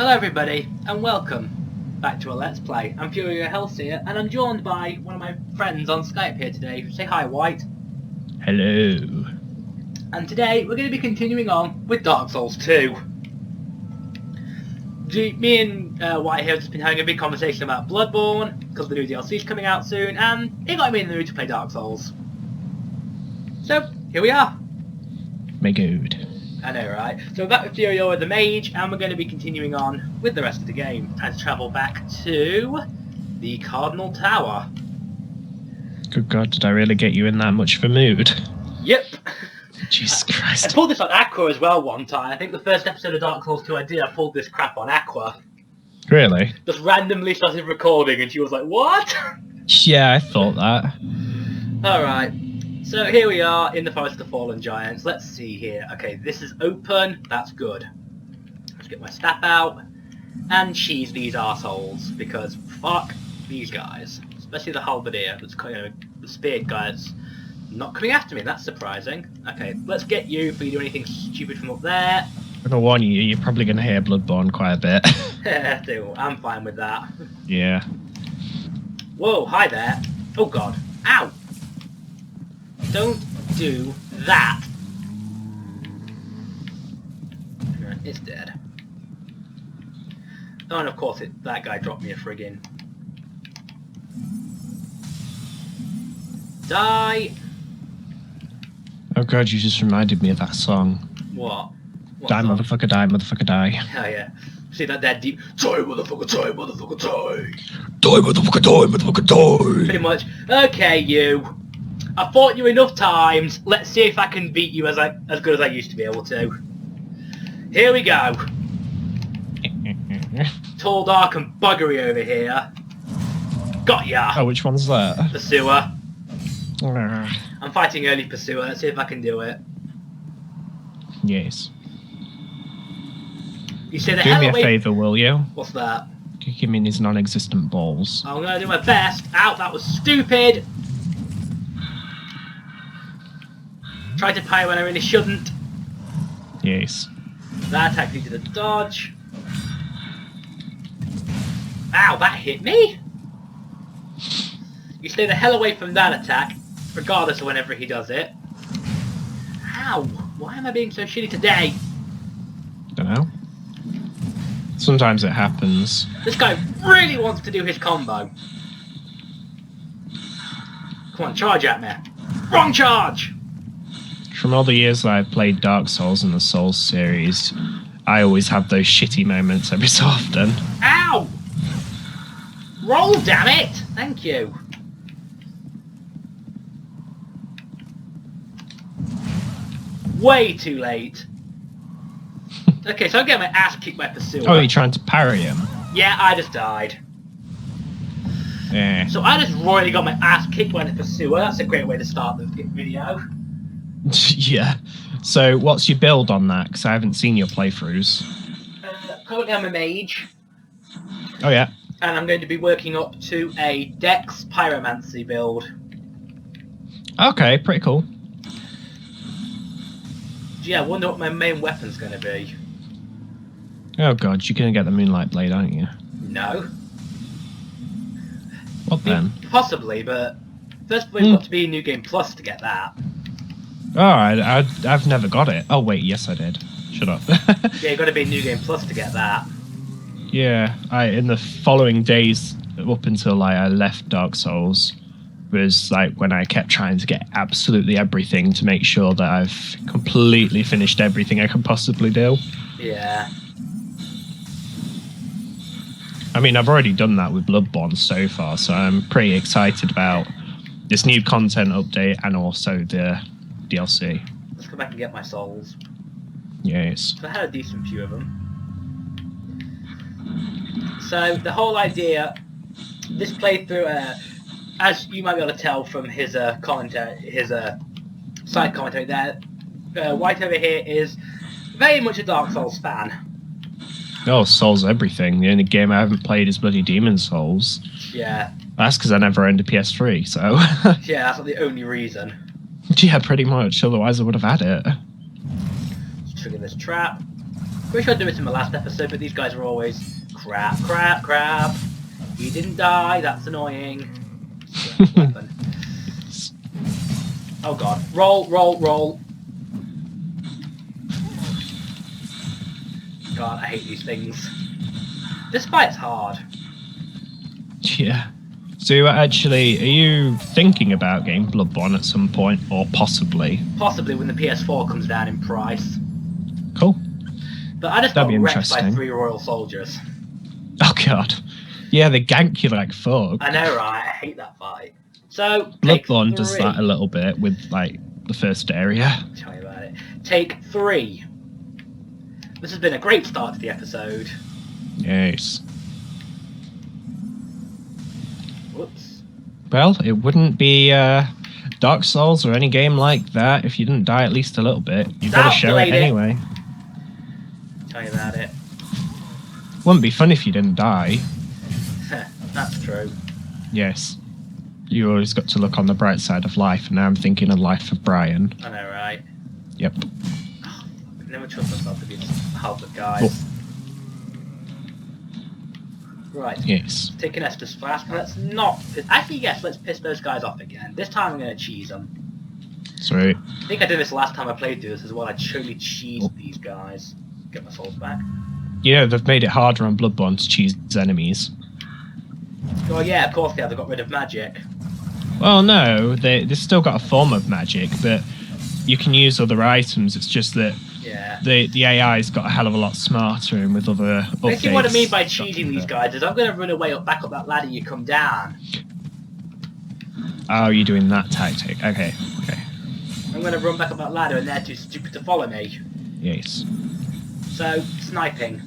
Hello everybody, and welcome back to a Let's Play. I'm Furiora here, and I'm joined by one of my friends on Skype here today. Say hi, White. Hello. And today, we're going to be continuing on with Dark Souls 2. Me and White here have just been having a big conversation about Bloodborne, because the new DLC is coming out soon, and it got me in the mood to play Dark Souls. So, here we are. My god. I know, right? So we're back with Furiora the Mage, and we're going to be continuing on with the rest of the game. Time to travel back to the Cardinal Tower. Good god, did I really get you in that much of a mood? Yep. Jesus Christ. I pulled this on Aqua as well one time. I think the first episode of Dark Souls 2 I pulled this crap on Aqua. Really? Just randomly started recording, and she was like, what? Yeah, I thought that. Alright. So here we are in the Forest of the Fallen Giants. Let's see here. Okay, this is open. That's good. Let's get my staff out and cheese these arseholes, because fuck these guys. Especially the halberdier, that's kind of the speared guy that's not coming after me. That's surprising. Okay, let's get you if you do anything stupid from up there. I'm gonna warn you, you're probably gonna hear Bloodborne quite a bit. Dude, I'm fine with that. Yeah. Whoa, hi there. Oh god. Ow! Don't do that. It's dead. Oh, and of course that guy dropped me a friggin' die. Oh god, you just reminded me of that song. What? Die, song? motherfucker, die, motherfucker, die. Oh yeah. See that dead deep. Die, motherfucker, die, motherfucker, die. Die, motherfucker, die, motherfucker, die. Pretty much. Okay, you. I fought you enough times. Let's see if I can beat you as good as I used to be able to. Here we go. Tall, dark, and buggery over here. Got ya. Oh, which one's that? Pursuer. Ah, I'm fighting early Pursuer. Let's see if I can do it. yes. You say the Do hell me a away. favour, will you? What's that? Give me his non-existent balls. I'm gonna do my best. Ow, that was stupid. Tried to pie when I really shouldn't. Yes. That attack needed a dodge. Ow, that hit me? You stay the hell away from that attack, regardless of whenever he does it. Ow, why am I being so shitty today? Dunno. Sometimes it happens. This guy really wants to do his combo. Come on, charge at me. Wrong charge! From all the years that I've played Dark Souls in the Souls series, I always have those shitty moments every so often. Ow! Roll, damn it! Thank you. Way too late. Okay, so I'm getting my ass kicked by Pursuer. Oh, you're trying to parry him? Yeah, I just died. Yeah. So I just royally got my ass kicked by the Pursuer. That's a great way to start the video. Yeah. So, what's your build on that? Because I haven't seen your playthroughs. Currently I'm a mage. Oh, yeah. And I'm going to be working up to a Dex Pyromancy build. Okay, pretty cool. Yeah, I wonder what my main weapon's going to be. Oh, God, you're going to get the Moonlight Blade, aren't you? No. What then? Possibly, but first of all, it's got to be New Game Plus to get that. Oh, I've never got it. Oh, wait, yes, I did. Shut up. Yeah, you've got to be New Game Plus to get that. Yeah, in the following days, up until I left Dark Souls, was like when I kept trying to get absolutely everything to make sure that I've completely finished everything I could possibly do. Yeah. I mean, I've already done that with Bloodborne so far, so I'm pretty excited about this new content update and also the DLC. Let's go back and get my souls. Yes. So I had a decent few of them. So the whole idea, this playthrough, as you might be able to tell from his commentary, his side commentary there, White over here is very much a Dark Souls fan. Oh, Souls everything. The only game I haven't played is bloody Demon's Souls. Yeah. That's because I never owned a PS3, so... Yeah, that's not the only reason. Yeah, pretty much. Otherwise I would have had it. Let's trigger this trap. Wish I'd do it in my last episode, but these guys are always crap, crap, crap. He didn't die, that's annoying. Oh god. Roll, roll, roll. God, I hate these things. This fight's hard. Yeah. So actually, are you thinking about getting Bloodborne at some point, or possibly? Possibly when the PS4 comes down in price. Cool. But I just got wrecked by 3 royal soldiers. Oh god. Yeah, they gank you like fuck. I know, right? I hate that fight. So, Bloodborne does that a little bit with, like, the first area. Tell me about it. Take 3. This has been a great start to the episode. Yes. Whoops. Well, it wouldn't be Dark Souls or any game like that if you didn't die at least a little bit. You've got to show it anyway. Tell you about it. Wouldn't be fun if you didn't die. That's true. Yes. You always got to look on the bright side of life, and now I'm thinking of life of Brian. I know, right? Yep. Oh, I never trust myself to be help the guys. Oh. Right. Yes. Taking Estus fast. Let's not... Actually, yes, let's piss those guys off again. This time I'm going to cheese them. Sweet. I think I did this last time I played through this as well. I truly cheesed these guys. Get my souls back. You know, they've made it harder on Bloodborne to cheese enemies. Oh yeah, of course they have. They got rid of magic. Well, no, they've still got a form of magic, but you can use other items. It's just that the AI's got a hell of a lot smarter, and with other updates... Basically what I mean by cheating these guys is I'm going to run away back up that ladder you come down. Oh, you're doing that tactic. Okay, okay. I'm going to run back up that ladder and they're too stupid to follow me. Yes. So, sniping.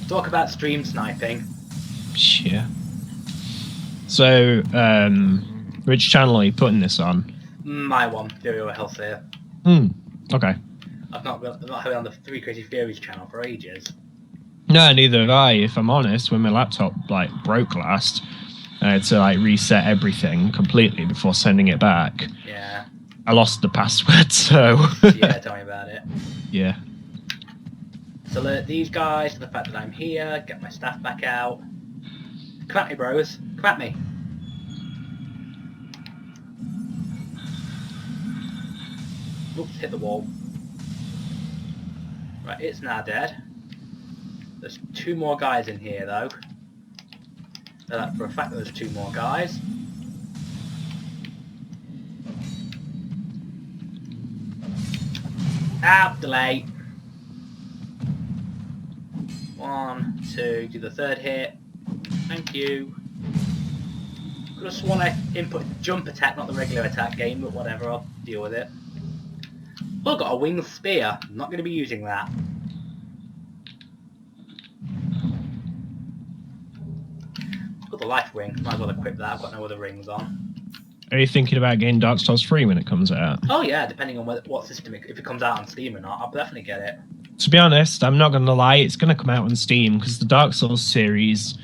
Talk about stream sniping. Yeah. So, which channel are you putting this on? My one, Furiora Healthier. Okay. I've not had it on the 3 Crazy Furies channel for ages. No, neither have I, if I'm honest. When my laptop, like, broke last, I had to, like, reset everything completely before sending it back. Yeah. I lost the password, so... Yeah, tell me about it. Yeah. So alert these guys to the fact that I'm here, get my staff back out. Come at me, bros. Come at me. Oops, hit the wall. Right, it's now dead. There's 2 more guys in here, though. Know that for a fact that there's 2 more guys. Out, delay. 1, 2, do the 3rd hit. Thank you. Could have sworn I input jump attack, not the regular attack game, but whatever, I'll deal with it. Oh, got a winged spear. I'm not going to be using that. Got the life ring. Might as well equip that. I've got no other rings on. Are you thinking about getting Dark Souls 3 when it comes out? Oh yeah, depending on what system, if it comes out on Steam or not, I'll definitely get it. To be honest, I'm not going to lie, it's going to come out on Steam, because the Dark Souls series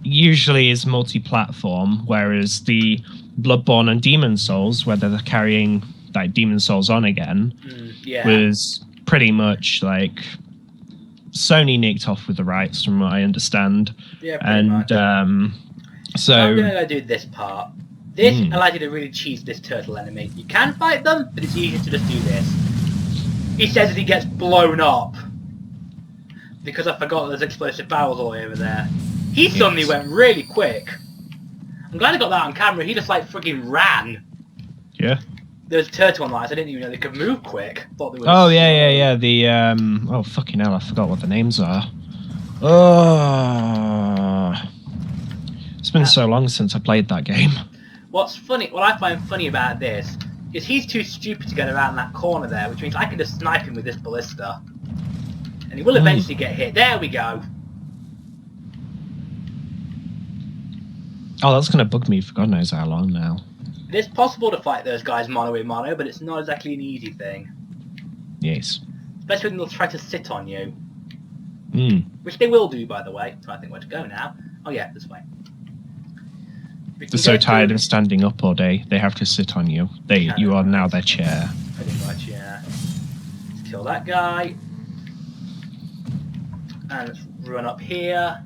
usually is multi-platform, whereas the Bloodborne and Demon Souls, whether they're carrying like Demon Souls on again, was pretty much like Sony nicked off with the rights, from what I understand. Yeah, pretty much. So I'm going to go do this part. This allows you to really cheese this turtle enemy. You can fight them, but it's easier to just do this. He says that he gets blown up. Because I forgot there's explosive barrels all the way over there. He suddenly went really quick. I'm glad I got that on camera. He just like frigging ran. Yeah. There's turtle lights. I didn't even know they could move quick. Thought they were yeah. The oh fucking hell, I forgot what the names are. Oh, it's been so long since I played that game. What's funny, what I find funny about this is he's too stupid to get around that corner there, which means I can just snipe him with this ballista. And he will eventually get hit. There we go. Oh, that's going to bug me for God knows how long now. It is possible to fight those guys mono in mono, but it's not exactly an easy thing. Yes. Especially when they'll try to sit on you. Which they will do, by the way. So I think where to go now. Oh yeah, this way. They're so tired of standing up all day, they have to sit on you. You are now their chair. Pretty much, yeah. Let's kill that guy. And let's run up here.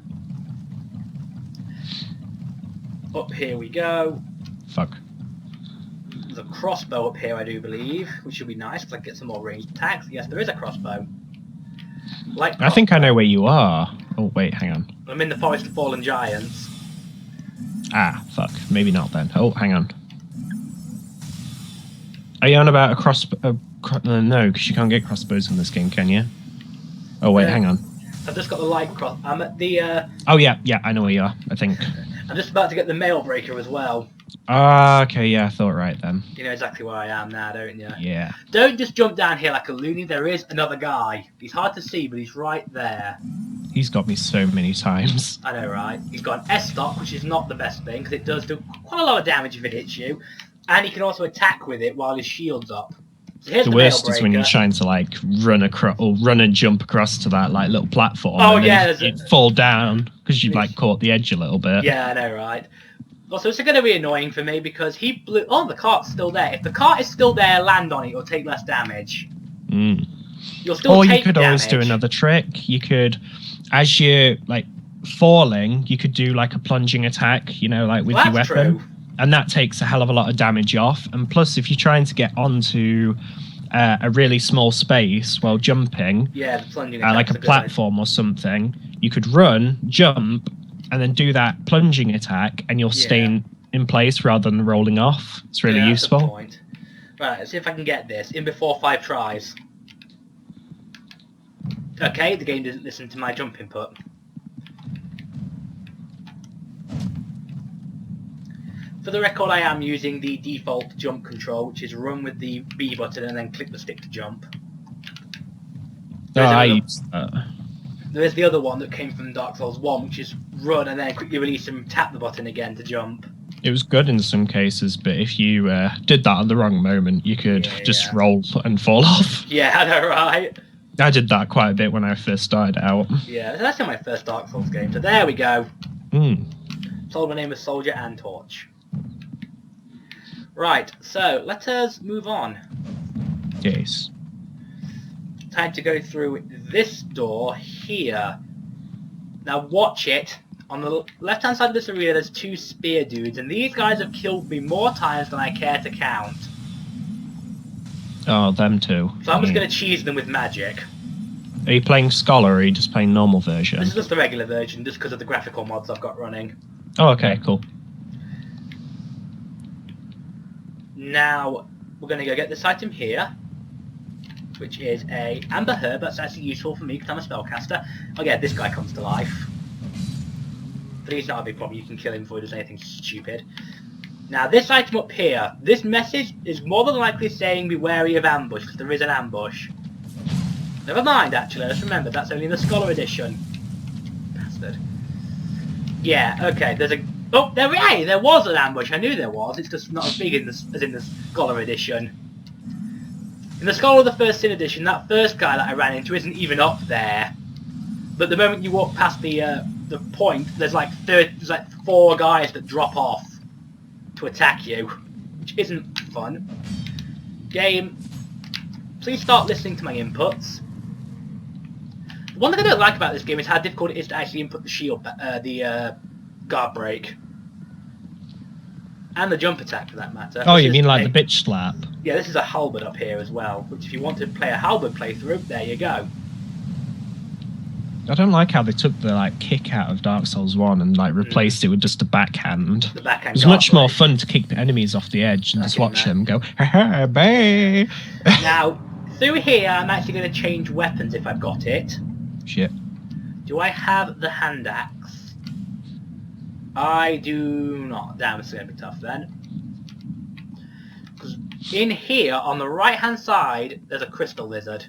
Up here we go. Fuck. There's a crossbow up here, I do believe, which should be nice because I can get some more ranged attacks. Yes, there is a crossbow. I think I know where you are. Oh, wait, hang on. I'm in the Forest of Fallen Giants. Ah, fuck. Maybe not then. Oh, hang on. Are you on about a crossbow? No, because you can't get crossbows in this game, can you? Oh, wait, hang on. I've just got the light cross. I'm at the... Oh, yeah, I know where you are, I think. I'm just about to get the mail breaker as well. Ah, okay, yeah, I thought right then. You know exactly where I am now, don't you? Yeah. Don't just jump down here like a loony. There is another guy. He's hard to see, but he's right there. He's got me so many times. I know, right? He's got an S-stock, which is not the best thing, because it does do quite a lot of damage if it hits you. And he can also attack with it while his shield's up. So here's The worst is when you're trying to like run across or run and jump across to that like little platform. Oh and yeah, you fall down because you've like caught the edge a little bit. Yeah, I know, right? Also, it's going to be annoying for me because he blew. Oh, the cart's still there. If the cart is still there, land on it, you'll take less damage. Mm. You'll still or take you could always do another trick. You could, as you're like falling, you could do like a plunging attack. You know, like with your weapon. True. And that takes a hell of a lot of damage off. And plus, if you're trying to get onto a really small space while jumping, yeah, the plunging like a platform or something, you could run, jump, and then do that plunging attack, and you'll stay in place rather than rolling off. It's really useful. That's the point. Right, let's see if I can get this in before 5 tries. Okay, the game didn't listen to my jump input. For the record, I am using the default jump control, which is run with the B button and then click the stick to jump. I use that. There is the other one that came from Dark Souls 1, which is run and then quickly release and tap the button again to jump. It was good in some cases, but if you did that at the wrong moment, you could just roll and fall off. Yeah, I know, right? I did that quite a bit when I first started out. Yeah, that's in my first Dark Souls game, so there we go. Told my name was Soldier and Torch. Right, so let us move on. Yes. Time to go through this door here. Now watch it. On the left-hand side of this arena, there's 2 spear dudes, and these guys have killed me more times than I care to count. Oh, them too. So I'm just going to cheese them with magic. Are you playing Scholar or are you just playing normal version? This is just the regular version, just because of the graphical mods I've got running. Oh, okay, cool. Now, we're going to go get this item here, which is a Amber Herb. That's actually useful for me because I'm a spellcaster. Oh yeah, this guy comes to life. But he's not a big problem. You can kill him before he does anything stupid. Now, this item up here, this message is more than likely saying be wary of ambush, because there is an ambush. Never mind, actually. Let's remember, that's only in the Scholar Edition. Bastard. Yeah, okay, there's a... Oh, there was an ambush. I knew there was. It's just not as big as in the Scholar Edition. In the Scholar of the First Sin Edition, that first guy that I ran into isn't even up there. But the moment you walk past the point, there's like 4 guys that drop off to attack you, which isn't fun. Game, please start listening to my inputs. The one thing I don't like about this game is how difficult it is to actually input the shield, the guard break. And the jump attack, for that matter. Oh, you mean like the bitch slap? Yeah, this is a halberd up here as well, which if you want to play a halberd playthrough, there you go. I don't like how they took the like kick out of Dark Souls 1 and like replaced it with just a backhand. The backhand. It was much more fun to kick the enemies off the edge and just watch them go, ha ha, bae. Now, through here, I'm actually going to change weapons if I've got it. Shit. Do I have the hand axe? I do not. Damn, it's going to be tough then. Because in here, on the right-hand side, there's a crystal lizard.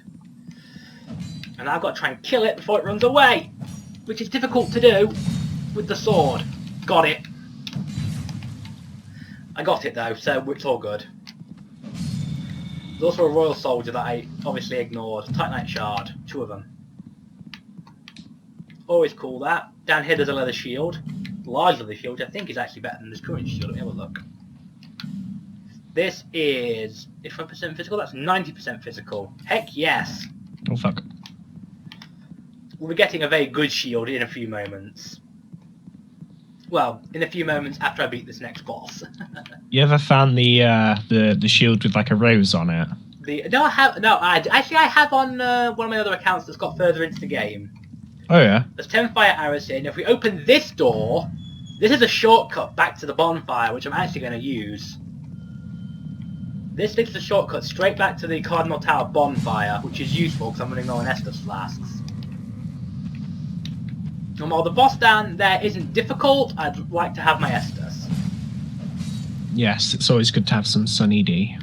And I've got to try and kill it before it runs away, which is difficult to do with the sword. Got it. I got it though, so it's all good. There's also a royal soldier that I obviously ignored. Titanite shard, 2 of them. Always cool that. Down here there's a leather shield. Large leather shield, which I think is actually better than this current shield. Let me have a look. This is 85% physical. That's 90% physical. Heck yes. Oh fuck. We'll be getting a very good shield in a few moments. Well, in a few moments after I beat this next boss. You ever found the shield with like a rose on it? I have on one of my other accounts that's got further into the game. Oh yeah. There's 10 fire arrows here, and if we open this door, this is a shortcut back to the bonfire, which I'm actually going to use. This takes a shortcut straight back to the Cardinal Tower bonfire, which is useful because I'm running low on Estus flasks. And while the boss down there isn't difficult, I'd like to have my Estus. Yes, it's always good to have some Sunny D.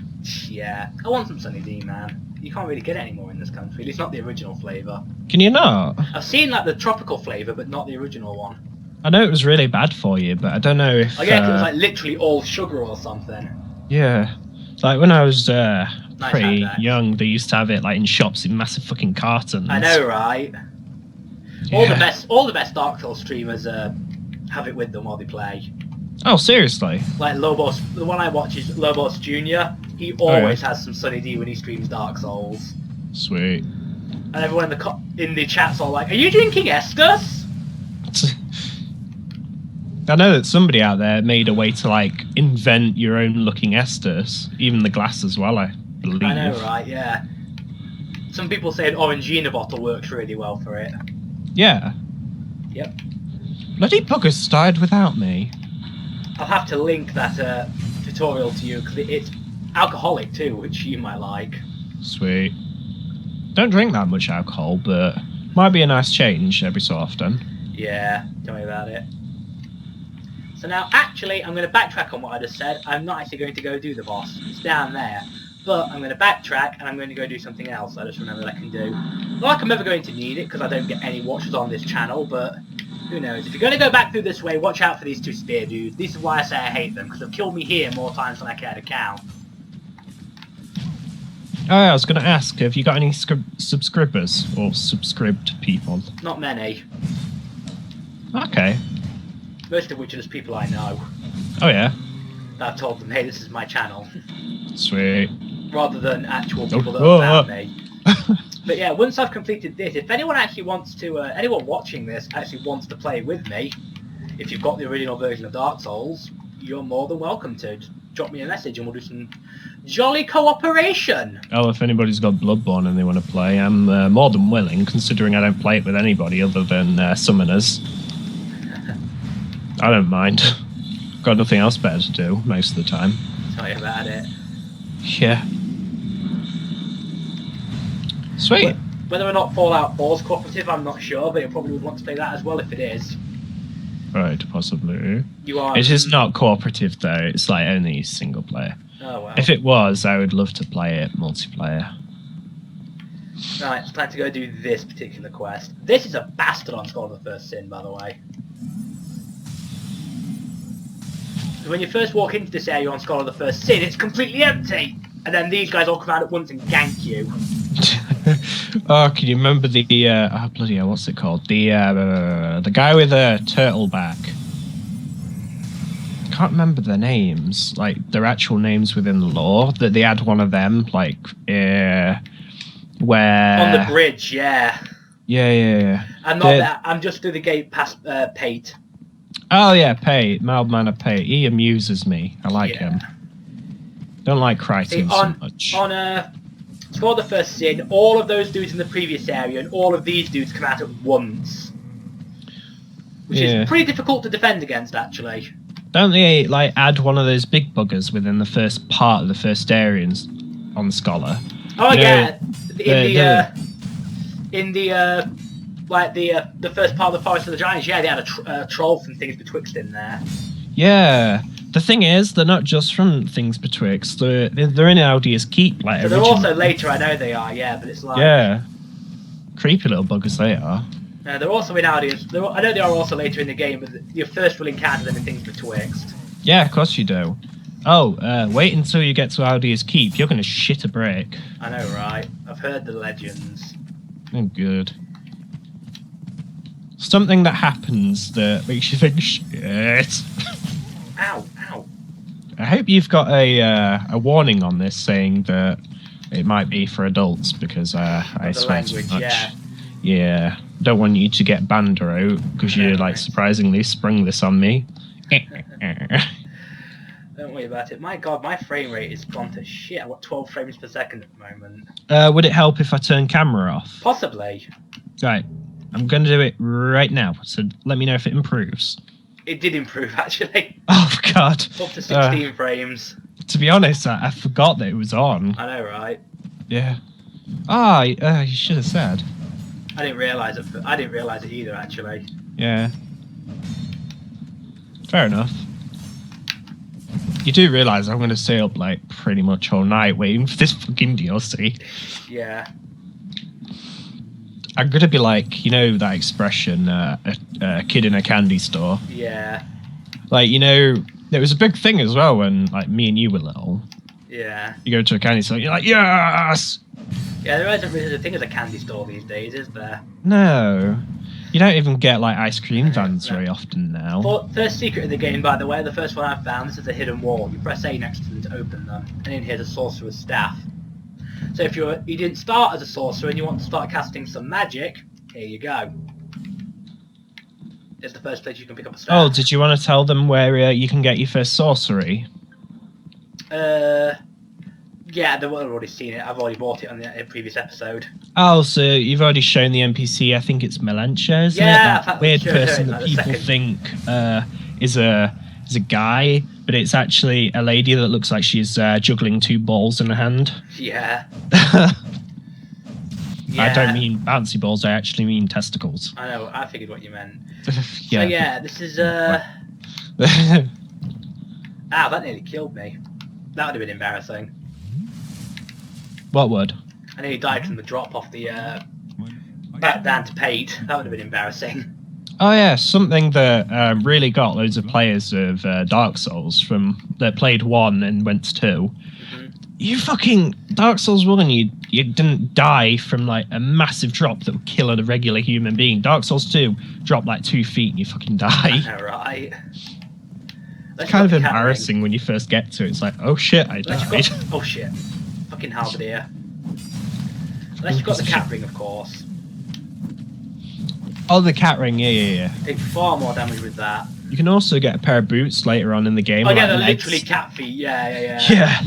Yeah, I want some Sunny D, man. You can't really get it anymore in this country. At least not the original flavour. Can you not? I've seen like the tropical flavour, but not the original one. I know it was really bad for you, but I don't know if... I guess it was like literally all sugar or something. Yeah. Like when I was Nice pretty handbag. young, they used to have it like in shops in massive fucking cartons. I know, right? Yeah. All the best Dark Souls streamers have it with them while they play. Oh, seriously? Like Lobos, the one I watch is Lobos Jr. He always has some Sunny D when he streams Dark Souls. Sweet. And everyone in the chat's all like, "Are you drinking Estus?" I know that somebody out there made a way to like invent your own looking Estus, even the glass as well, I believe. I know, right? Yeah. Some people say an Orangina bottle works really well for it. Yeah. Yep. Bloody buggers started without me. I'll have to link that tutorial to you because it's alcoholic too, which you might like. Sweet. Don't drink that much alcohol, but might be a nice change every so often. Yeah, tell me about it. So now, actually, I'm going to backtrack on what I just said. I'm not actually going to go do the boss. It's down there. But I'm going to backtrack and I'm going to go do something else I just remembered I can do. Not like I'm ever going to need it because I don't get any watchers on this channel, but who knows. If you're going to go back through this way, watch out for these two spear dudes. This is why I say I hate them, because they've killed me here more times than I care to count. Oh, yeah, I was going to ask, have you got any subscribers or subscribed people? Not many. Okay. Most of which are just people I know. Oh, yeah. I've told them, hey, this is my channel. Sweet. Rather than actual people that have found me. But yeah, once I've completed this, if anyone actually wants to, anyone watching this actually wants to play with me, if you've got the original version of Dark Souls, you're more than welcome to. Just drop me a message and we'll do some jolly cooperation. Oh, if anybody's got Bloodborne and they want to play, I'm more than willing, considering I don't play it with anybody other than summoners. I don't mind. Got nothing else better to do most of the time. Tell you about it. Yeah. Sweet. Whether or not Fallout 4 is cooperative, I'm not sure, but you probably would want to play that as well if it is. Right, possibly. You are. It is not cooperative though. It's like only single player. Oh well. If it was, I would love to play it multiplayer. Right, it's time to go do this particular quest. This is a bastard on Scholar of the First Sin, by the way. When you first walk into this area on Scholar of the First Sin, it's completely empty! And then these guys all come out at once and gank you. Oh, can you remember the oh bloody hell, what's it called? The guy with a turtle back. Can't remember their names, like their actual names within the lore. That they had one of them, like where On the bridge, yeah. Yeah. I'm not there. I'm just through the gate past Pate. Oh yeah, Pate, mild mannered Pate. He amuses me. I like him. Don't like Crichton so much. On Scholar of the First Sin, all of those dudes in the previous area and all of these dudes come out at once. Which is pretty difficult to defend against, actually. Don't they like add one of those big buggers within the first part of the first area on the Scholar? Oh yeah, in the first part of the Forest of the Giants, yeah, they had a troll from Things Betwixt in there. Yeah. The thing is, they're not just from Things Betwixt. They're in Aldia's Keep, like. So they're also later. I know they are. Yeah, but it's like creepy little buggers they are. They're also in Aldia's. I know they are also later in the game, but you first will encounter them in Things Betwixt. Yeah, of course you do. Oh, wait until you get to Aldia's Keep. You're gonna shit a brick. I know, right? I've heard the legends. Oh, good. Something that happens that makes you think shit. Ow, ow. I hope you've got a warning on this saying that it might be for adults because I swear too much. Yeah. Don't want you to get banned out because you like surprisingly sprung this on me. Don't worry about it. My God, my frame rate is gone to shit. I've got 12 frames per second at the moment. Would it help if I turn camera off? Possibly. Right. I'm going to do it right now. So let me know if it improves. It did improve, actually. Oh, God. Up to 16 frames. To be honest, I forgot that it was on. I know, right? Yeah. You should have said. I didn't realise it. I didn't realise it either, actually. Yeah. Fair enough. You do realise I'm going to stay up like pretty much all night waiting for this fucking DLC. Yeah. I'm going to be like, you know that expression, a kid in a candy store? Yeah. Like, you know, there was a big thing as well when like me and you were little. Yeah. You go to a candy store, you're like, yes! Yeah, there isn't really a thing as a candy store these days, is there? No. You don't even get like ice cream vans very often now. But first secret of the game, by the way, the first one I found, this is a hidden wall. You press A next to them to open them, and in here's a sorcerer's staff. So if you didn't start as a sorcerer and you want to start casting some magic, here you go. It's the first place you can pick up a staff. Oh, did you want to tell them where you can get your first sorcery? Yeah, they've already seen it. I've already bought it on the previous episode. Oh, so you've already shown the NPC. I think it's Melantia, isn't it? That weird person that people think is a guy, but it's actually a lady that looks like she's juggling two balls in her hand. Yeah. I don't mean bouncy balls. I actually mean testicles. I know. I figured what you meant. Yeah. So yeah, this is that nearly killed me. That would have been embarrassing. What would? I nearly died from the drop off the back down to paint. That would have been embarrassing. Oh yeah, something that really got loads of players of Dark Souls that played 1 and went to 2. Mm-hmm. You fucking Dark Souls 1, you didn't die from like a massive drop that would kill a regular human being. Dark Souls 2 dropped like 2 feet and you fucking die. Right. It's kind of embarrassing when you first get to it. It's like, oh shit, I died. Oh shit. Fucking halberdier. Unless you've got the cat ring, of course. Oh, the cat ring, yeah. Take far more damage with that. You can also get a pair of boots later on in the game. Oh yeah, they're literally cat feet, yeah. Yeah.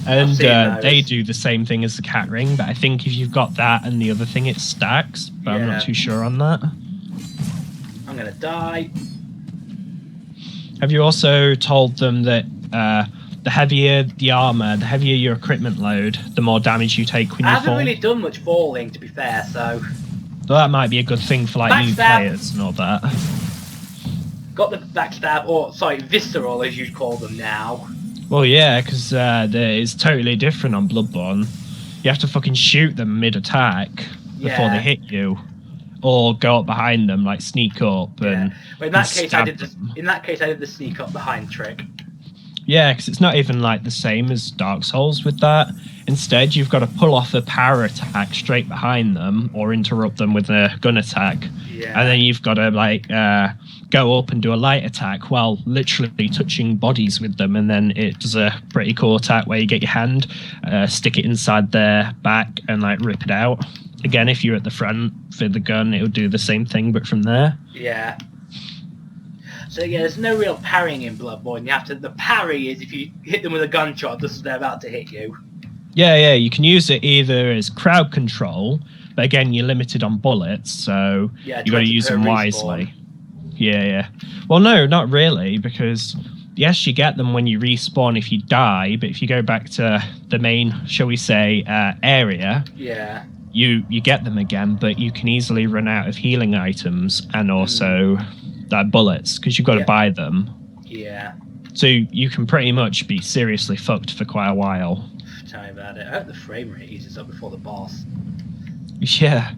And they do the same thing as the cat ring, but I think if you've got that and the other thing, it stacks, but I'm not too sure on that. I'm gonna die. Have you also told them that the heavier the armor, the heavier your equipment load, the more damage you take when you fall? I haven't really done much falling, to be fair, so... Well, that might be a good thing for like new players and all that. Got the backstab, or sorry, visceral as you'd call them now. Well, yeah, because it's totally different on Bloodborne. You have to fucking shoot them mid-attack before they hit you, or go up behind them, like sneak up and. Well, in that case, I did the sneak up behind trick. Yeah, because it's not even like the same as Dark Souls with that. Instead, you've got to pull off a power attack straight behind them, or interrupt them with a gun attack. Yeah. And then you've got to like go up and do a light attack while literally touching bodies with them, and then it does a pretty cool attack where you get your hand, stick it inside their back, and like rip it out. Again, if you're at the front for the gun, it'll do the same thing, but from there. Yeah. So yeah, there's no real parrying in Bloodborne. You have to. The parry is if you hit them with a gunshot just as they're about to hit you. Yeah. You can use it either as crowd control, but again, you're limited on bullets, so you got to use them wisely. Yeah. Well, no, not really, because yes, you get them when you respawn if you die, but if you go back to the main, shall we say, area, you get them again, but you can easily run out of healing items and also bullets because you've got to buy them. Yeah. So you can pretty much be seriously fucked for quite a while. Tell me about it. I hope the frame rate eases up before the boss. Yeah.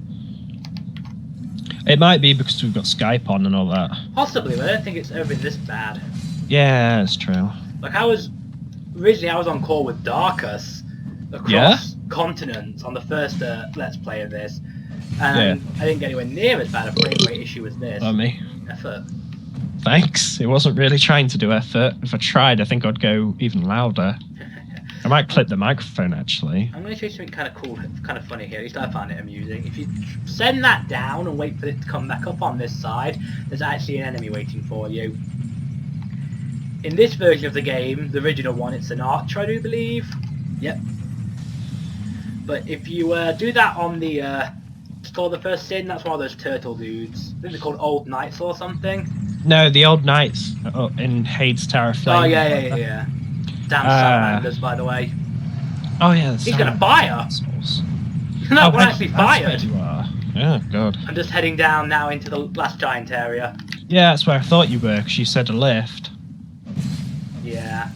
It might be because we've got Skype on and all that. Possibly, but I don't think it's ever been this bad. Yeah, that's true. Like originally I was on call with Darkus across continents on the first Let's Play of this. And I didn't get anywhere near as bad a frame rate issue as this. Not me. Effort. Thanks. It wasn't really trying to do effort. If I tried, I think I'd go even louder. I might clip the microphone, actually. I'm going to show you something kind of cool, kind of funny here. At least I find it amusing. If you send that down and wait for it to come back up on this side, there's actually an enemy waiting for you. In this version of the game, the original one, it's an archer, I do believe. Yep. But if you do that on the Score the First Sin, that's one of those turtle dudes. I think they're called Old Knights or something. No, the Old Knights in Hades Tower Flame. Oh, yeah. Damn salamanders, by the way. Oh, yeah. He's going to fire! No, we're actually fired! You are. Yeah, God. I'm just heading down now into the last giant area. Yeah, that's where I thought you were, because you said a lift. Yeah.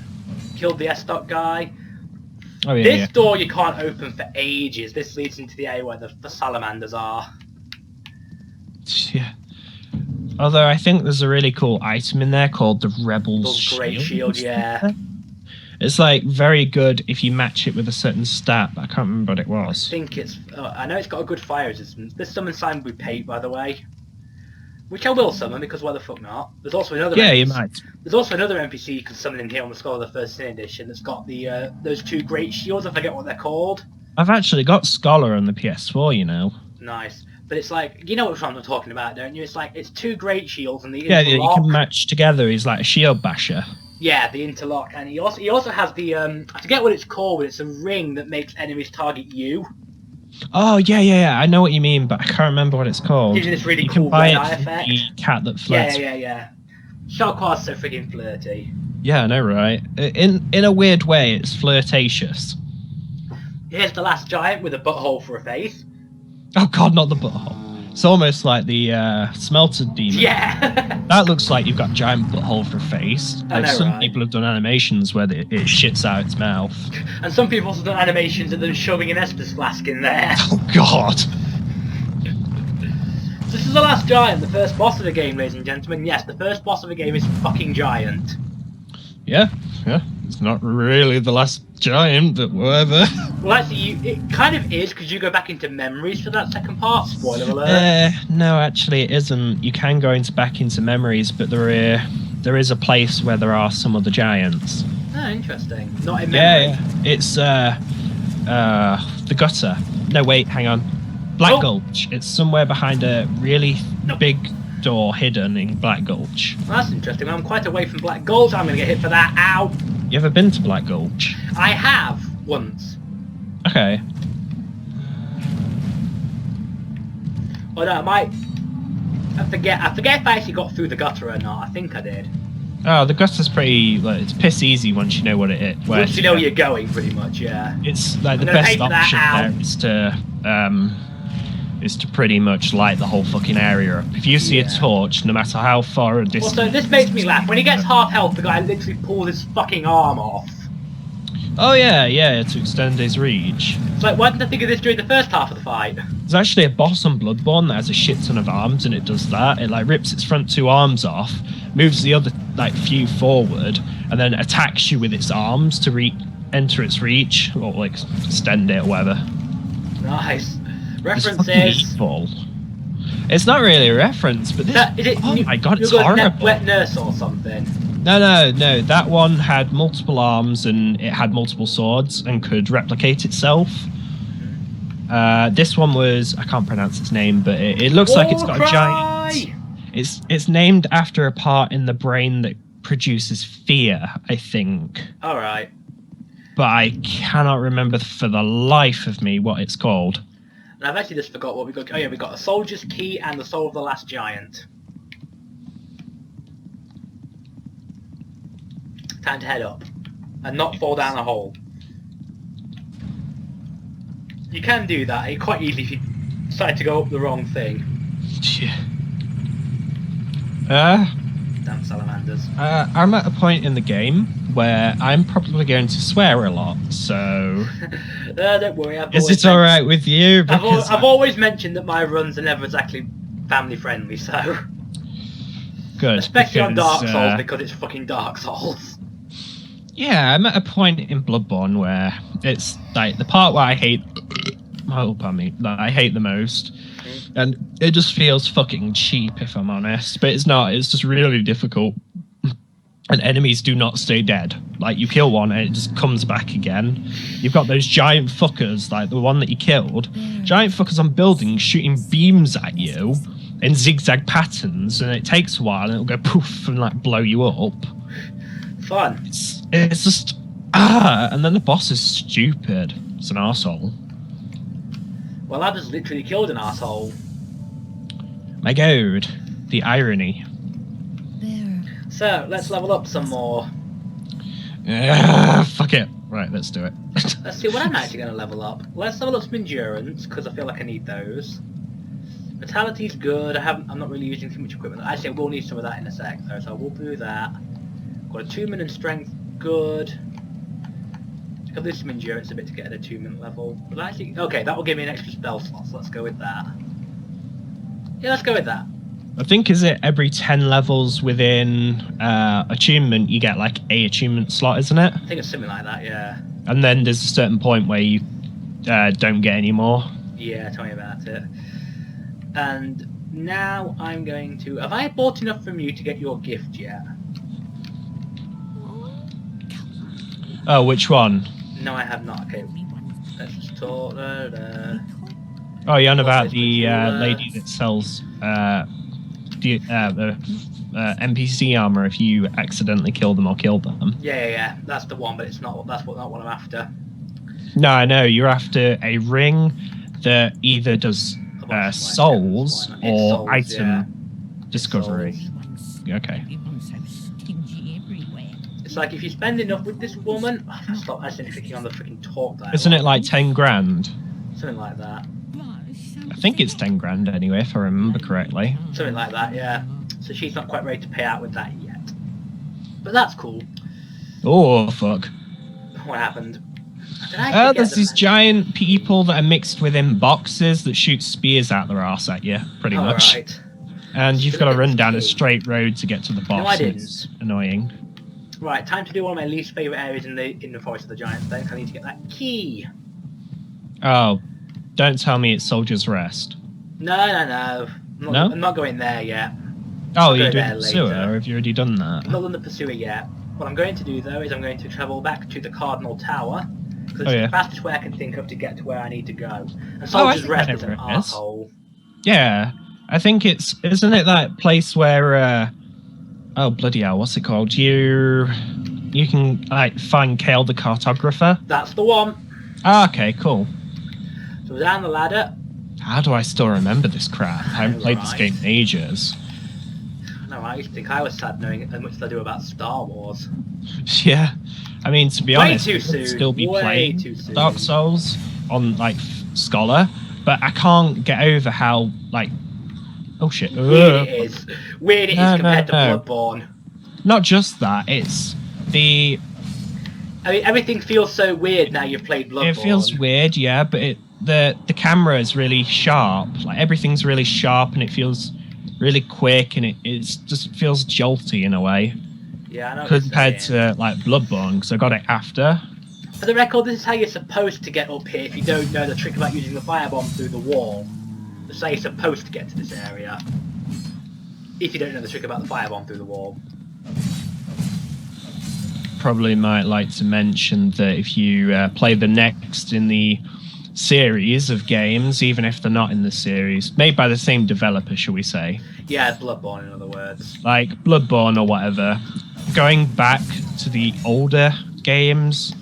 Killed the S-Stock guy. Oh, yeah, This door you can't open for ages. This leads into the area where the salamanders are. Yeah. Although I think there's a really cool item in there called the Rebel's Shield. Great Shield, yeah. It's like very good if you match it with a certain stat, but I can't remember what it was. I think it's... I know it's got a good fire resistance. This summon signed with Pate, by the way. Which I will summon, because why the fuck not? There's also another Yeah, NPC. you might. There's also another NPC you can summon in here on the Skull of the First Sin edition that's got the those two great shields, I forget what they're called. I've actually got Scholar on the PS4, you know. Nice. But it's like, you know which one I'm talking about, don't you? It's like, it's two great shields and the Yeah, interlock. you can match together. He's like a shield basher. Yeah, the interlock. And he also has the, I forget what it's called, but it's a ring that makes enemies target you. Oh, yeah. I know what you mean, but I can't remember what it's called. Gives you this really You cool can buy red eye it from effect. the cat that flirts. Yeah. Sharkwar's so freaking flirty. Yeah, I know, right? In a weird way, it's flirtatious. Here's the last giant with a butthole for a face. Oh god, not the butthole. It's almost like the smelter demon. Yeah! That looks like you've got a giant butthole for a face. I know, some right? people have done animations where it shits out its mouth. And some people also done animations of them shoving an Estus flask in there. Oh god. This is the last giant, the first boss of the game, ladies and gentlemen. Yes, the first boss of the game is fucking giant. Yeah. It's not really the last giant, but whatever. Well, actually, it kind of is, because you go back into memories for that second part. Spoiler alert. No, actually it isn't. You can go back into memories, but there is a place where there are some other giants. Oh, interesting. Not in memory. Yeah. It's the gutter. No, wait, hang on. Black Gulch. It's somewhere behind a really big door hidden in Black Gulch. Well, that's interesting. When I'm quite away from Black Gulch, I'm going to get hit for that. Ow! You ever been to Black Gulch? I have, once. Okay. Well, no, I forget if I actually got through the gutter or not. I think I did. Oh, the gutter's pretty, like, it's piss easy once you know what it is. Once you know where you're going, pretty much, yeah. It's like the I'm gonna best take that option there is to pretty much light the whole fucking area up. If you see a torch, no matter how far a distance... Also, this makes me laugh. When he gets half health, the guy literally pulls his fucking arm off. Oh yeah, to extend his reach. It's like, why didn't I think of this during the first half of the fight? There's actually a boss on Bloodborne that has a shit ton of arms, and it does that. It like rips its front two arms off, moves the other like few forward, and then attacks you with its arms to enter its reach, or like extend it or whatever. Nice. It's References. evil. It's not really a reference, but this... oh my god, it's horrible. Wet Nurse or something. No, that one had multiple arms and it had multiple swords and could replicate itself. This one was... I can't pronounce its name, but it looks like it's got a giant... It's named after a part in the brain that produces fear, I think. Alright. But I cannot remember for the life of me what it's called. And I've actually just forgot what we got. Oh yeah, we got a Soldier's Key and the Soul of the Last Giant. Time to head up. And not fall down a hole. You can do that quite easily if you decide to go up the wrong thing. Damn salamanders. I'm at a point in the game where I'm probably going to swear a lot, so... don't worry. Is it alright with you? I've always mentioned that my runs are never exactly family friendly, so... Good. Especially on Dark Souls, because it's fucking Dark Souls. Yeah, I'm at a point in Bloodborne where it's like the part where I hate Oh, pardon me. That I hate the most. And it just feels fucking cheap, if I'm honest. But it's not. It's just really difficult. And enemies do not stay dead. Like, you kill one and it just comes back again. You've got those giant fuckers, like the one that you killed. Giant fuckers on buildings shooting beams at you in zigzag patterns, and it takes a while and it'll go poof and like blow you up. Fun. It's just and then the boss is stupid. It's an arsehole. Well, I just literally killed an arsehole. My god, the irony. So, let's level up some more. Fuck it. Right, let's do it. Let's see what I'm actually going to level up. Let's level up some endurance, because I feel like I need those. Vitality's good. I'm not really using too much equipment. Actually, I will need some of that in a sec, though, so I will do that. Got attunement and strength. Good. I'll do some endurance a bit to get an attunement level. But actually, okay, that will give me an extra spell slot, so let's go with that. Yeah, let's go with that. I think, is it every 10 levels within attunement, you get like a attunement slot, isn't it? I think it's something like that, yeah. And then there's a certain point where you don't get any more. Yeah, tell me about it. And now I'm going to... Have I bought enough from you to get your gift yet? Oh, which one? No, I have not. Okay, let's just talk. Oh, you're on about the lady that sells the NPC armor if you accidentally kill them or kill them. Yeah. That's the one, but it's not. That's not what I'm after. No, I know. You're after a ring that either does souls or souls, item discovery. Souls. Okay. It's like if you spend enough with this woman. Oh, stop actually clicking on the freaking talk dialogue. Isn't it like 10 grand? Something like that. I think it's 10 grand anyway, if I remember correctly. Something like that, yeah. So she's not quite ready to pay out with that yet. But that's cool. Oh, fuck. What happened? There's these giant people that are mixed within boxes that shoot spears out their arse at you, pretty much. Right. And you've got to run down a straight road to get to the boss. No, I didn't. It's annoying. Right, time to do one of my least favourite areas in the Forest of the Giants then. I need to get that key. Oh, don't tell me it's Soldier's Rest. No. I'm not going there yet. Oh, you're doing the pursuer, or have you already done that? I've not done the pursuer yet. What I'm going to do, though, is I'm going to travel back to the Cardinal Tower, because it's the fastest way I can think of to get to where I need to go. And Soldier's Rest is an arsehole. Yeah, I think isn't it that place where, oh, bloody hell, what's it called? You can, like, find Kale the Cartographer? That's the one. Ah, okay, cool. So down the ladder. How do I still remember this crap? I haven't played this game in ages. No, I used to think I was sad knowing as much as I do about Star Wars. Yeah, I mean, to be honest, too soon. Still be Way playing too soon. Dark Souls on, like, Scholar, but I can't get over how, like, oh shit. Weird it is. Weird it is compared to Bloodborne. Not just that, it's the... I mean, everything feels so weird now you've played Bloodborne. It feels weird, yeah, but the camera is really sharp. Like, everything's really sharp and it feels really quick and it just feels jolty in a way. Yeah, I know. Compared to, like, Bloodborne, because I got it after. For the record, this is how you're supposed to get up here if you don't know the trick about using the firebomb through the wall. That's how you're supposed to get to this area. If you don't know the trick about the firebomb through the wall. Probably might like to mention that if you play the next in the series of games, even if they're not in the series, made by the same developer, shall we say? Yeah, Bloodborne, in other words. Like Bloodborne or whatever. Going back to the older games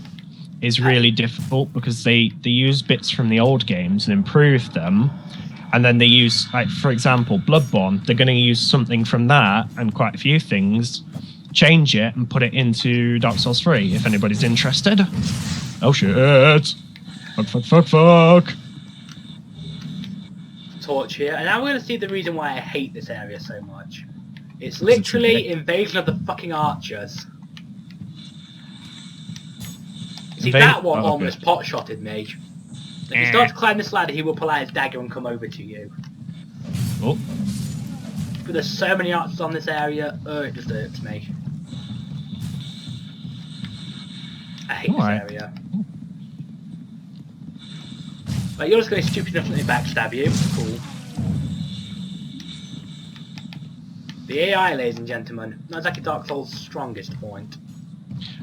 is really difficult because they use bits from the old games and improve them. And then they use, like, for example, Bloodborne, they're going to use something from that and quite a few things, change it and put it into Dark Souls 3, if anybody's interested. Oh shit! Fuck. Torch here, and now we're going to see the reason why I hate this area so much. It's literally Invasion of the fucking Archers. See, that one almost pot-shotted me. If you start to climb this ladder, he will pull out his dagger and come over to you. Oh. But there's so many archers on this area, it just irks me. I hate this area. Right, you're just going to be stupid enough to let me backstab you. Cool. The AI, ladies and gentlemen, not exactly Dark Souls' strongest point.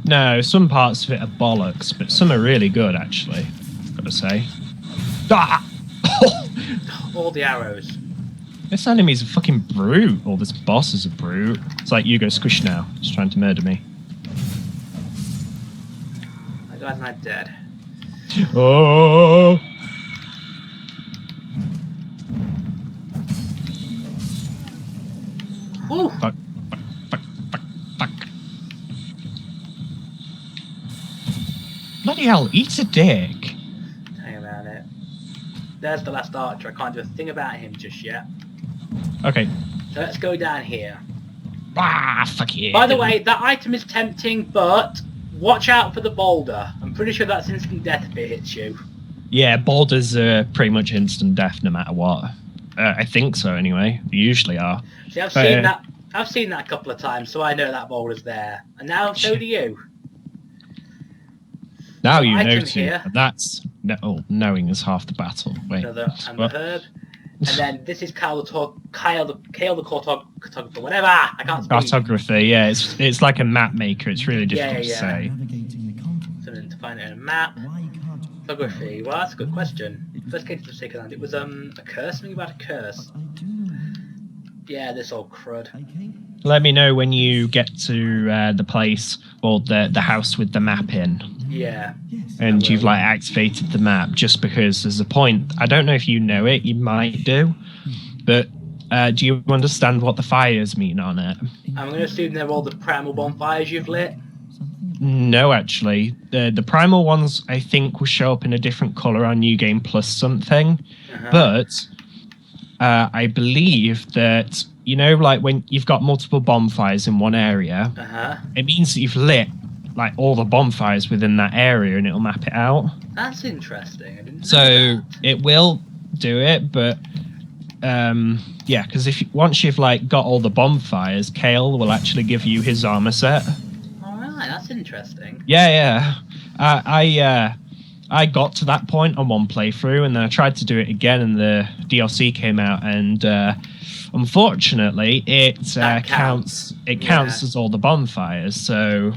No, some parts of it are bollocks, but some are really good, actually. Gotta say. Ah! All the arrows. This enemy's a fucking brute, or this boss is a brute. It's like Hugo Squish now. He's trying to murder me. My guy's not dead. Oh! Woo! Fuck. Bloody hell, eat a dick. Hang about it. There's the last archer. I can't do a thing about him just yet. Okay. So let's go down here. Ah, fuck yeah. By the way, that item is tempting, but watch out for the boulder. I'm pretty sure that's instant death if it hits you. Yeah, boulders are pretty much instant death no matter what. I think so anyway. They usually are. See, I've seen that a couple of times, so I know that boulder's there. And now so do you. Now So you I know can too. hear- Knowing is half the battle. Wait. Another amber what? herb. And then this is Kyle the cartographer, whatever. I can't speak. Cartography, yeah, it's like a map maker. It's really difficult Yeah. to say. Something to find it in a map. Cartography. Well, that's a good question. First case of the second hand. It was a curse. Something about a curse. Yeah, this old crud. Let me know when you get to the place or the house with the map in. Yeah. And you've like activated the map, just because there's a point. I don't know if you know it, you might do, but do you understand what the fires mean on it? I'm going to assume they're all the primal bonfires you've lit. No, actually, the primal ones I think will show up in a different color on New Game Plus something, but I believe that like when you've got multiple bonfires in one area, it means that you've lit like all the bonfires within that area, and it'll map it out. That's interesting. I didn't know So that. it will do it, but yeah, because once you've like got all the bonfires, Kale will actually give you his armor set. All right, that's interesting. Yeah. I got to that point on one playthrough, and then I tried to do it again, and the DLC came out, and unfortunately, it counts. It counts as all the bonfires. So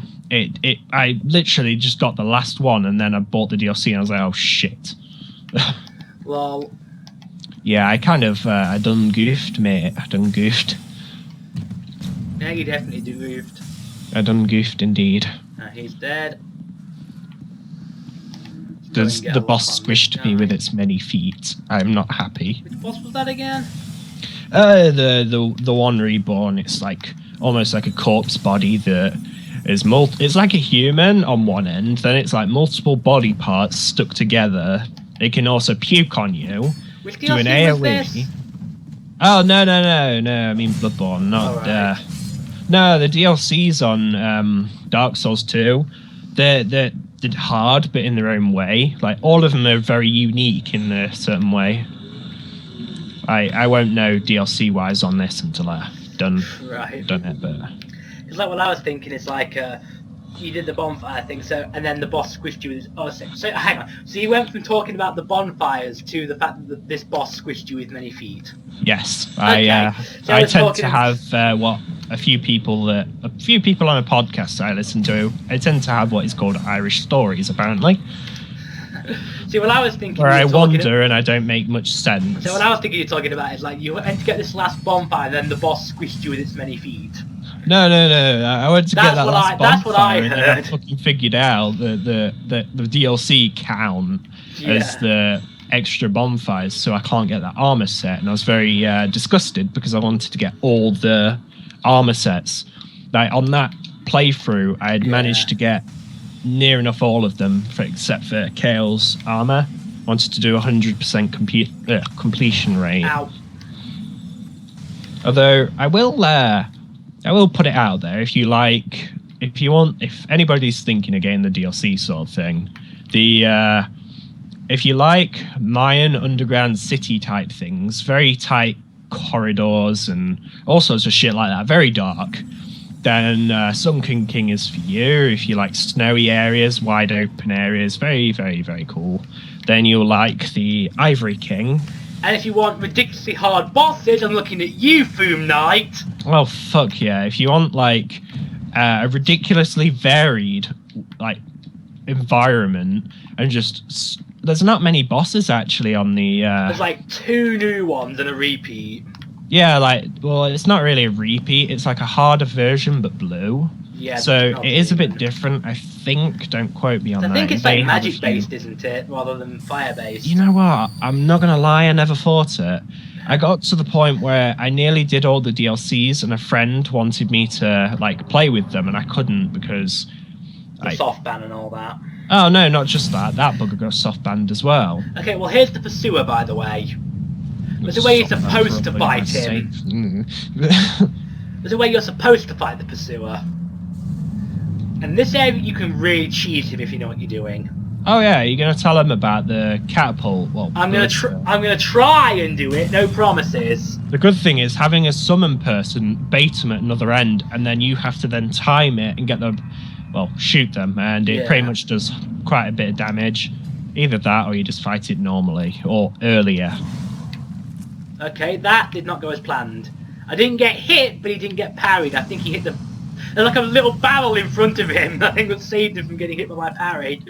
I literally just got the last one, and then I bought the DLC, and I was like, oh shit. Lol. Yeah, I kind of I done goofed, mate. I done goofed. Yeah, you definitely goofed. I done goofed indeed. He's dead. The boss squished me with its many feet. I'm not happy. Which boss was that again? The one reborn. It's like almost like a corpse body that is it's like a human on one end, then it's like multiple body parts stuck together. It can also puke on you. Which Do an DLC was AoE. this? Oh no! I mean Bloodborne, not Alright. no. The DLCs on Dark Souls 2, they're hard, but in their own way. Like all of them are very unique in a certain way. I won't know DLC wise on this until I've done it, but. Because like what I was thinking is like you did the bonfire thing, so and then the boss squished you with his so hang on. So you went from talking about the bonfires to the fact that this boss squished you with many feet. Yes, Okay. So I was tend talking- to have a few people on a podcast I listen to. I tend to have what is called Irish stories, apparently, See, what I was thinking, where you I were talking- wander and I don't make much sense. So what I was thinking you're talking about is like you went to get this last bonfire, then the boss squished you with its many feet. No. I went to get That's that what last that's what I bonfire, and then I heard. fucking figured out the DLC count as the extra bonfires, so I can't get that armor set, and I was very disgusted because I wanted to get all the armor sets. Like on that playthrough, I had managed to get near enough all of them, except for Kale's armor. Wanted to do 100% completion rate. Ow. Although I will put it out there, if if anybody's thinking of getting the DLC sort of thing, if you like Mayan underground city type things, very tight corridors and all sorts of shit like that, very dark, then Sunken King is for you. If you like snowy areas, wide open areas, very, very, very cool. then you'll like the Ivory King. And if you want ridiculously hard bosses, I'm looking at you, Foom Knight. Oh, fuck yeah. If you want, like, a ridiculously varied, like, environment, and just... There's not many bosses, actually, on the... There's, like, 2 new ones and a repeat. Yeah, like, well, it's not really a repeat. It's like a harder version, but blue. Yeah. So it is a bit different, I think. Don't quote me on that. I think it's like magic-based, isn't it? Rather than fire-based. You know what? I'm not going to lie, I never thought it. I got to the point where I nearly did all the DLCs, and a friend wanted me to, like, play with them, and I couldn't because... The soft ban and all that. Oh, no, not just that. That bugger got soft banned as well. Okay, well, here's the Pursuer, by the way. There's a way you're supposed to fight him. There's a way you're supposed to fight the Pursuer. And this area, you can really cheese him if you know what you're doing. Oh yeah, you're gonna tell him about the catapult. Well, I'm gonna try and do it. No promises. The good thing is having a summon person bait them at another end, and then you have to then time it and get them, well, shoot them, and it pretty much does quite a bit of damage. Either that, or you just fight it normally or earlier. Okay, that did not go as planned. I didn't get hit, but he didn't get parried. I think he hit the... There's like a little barrel in front of him. I think that saved him from getting hit by my parry.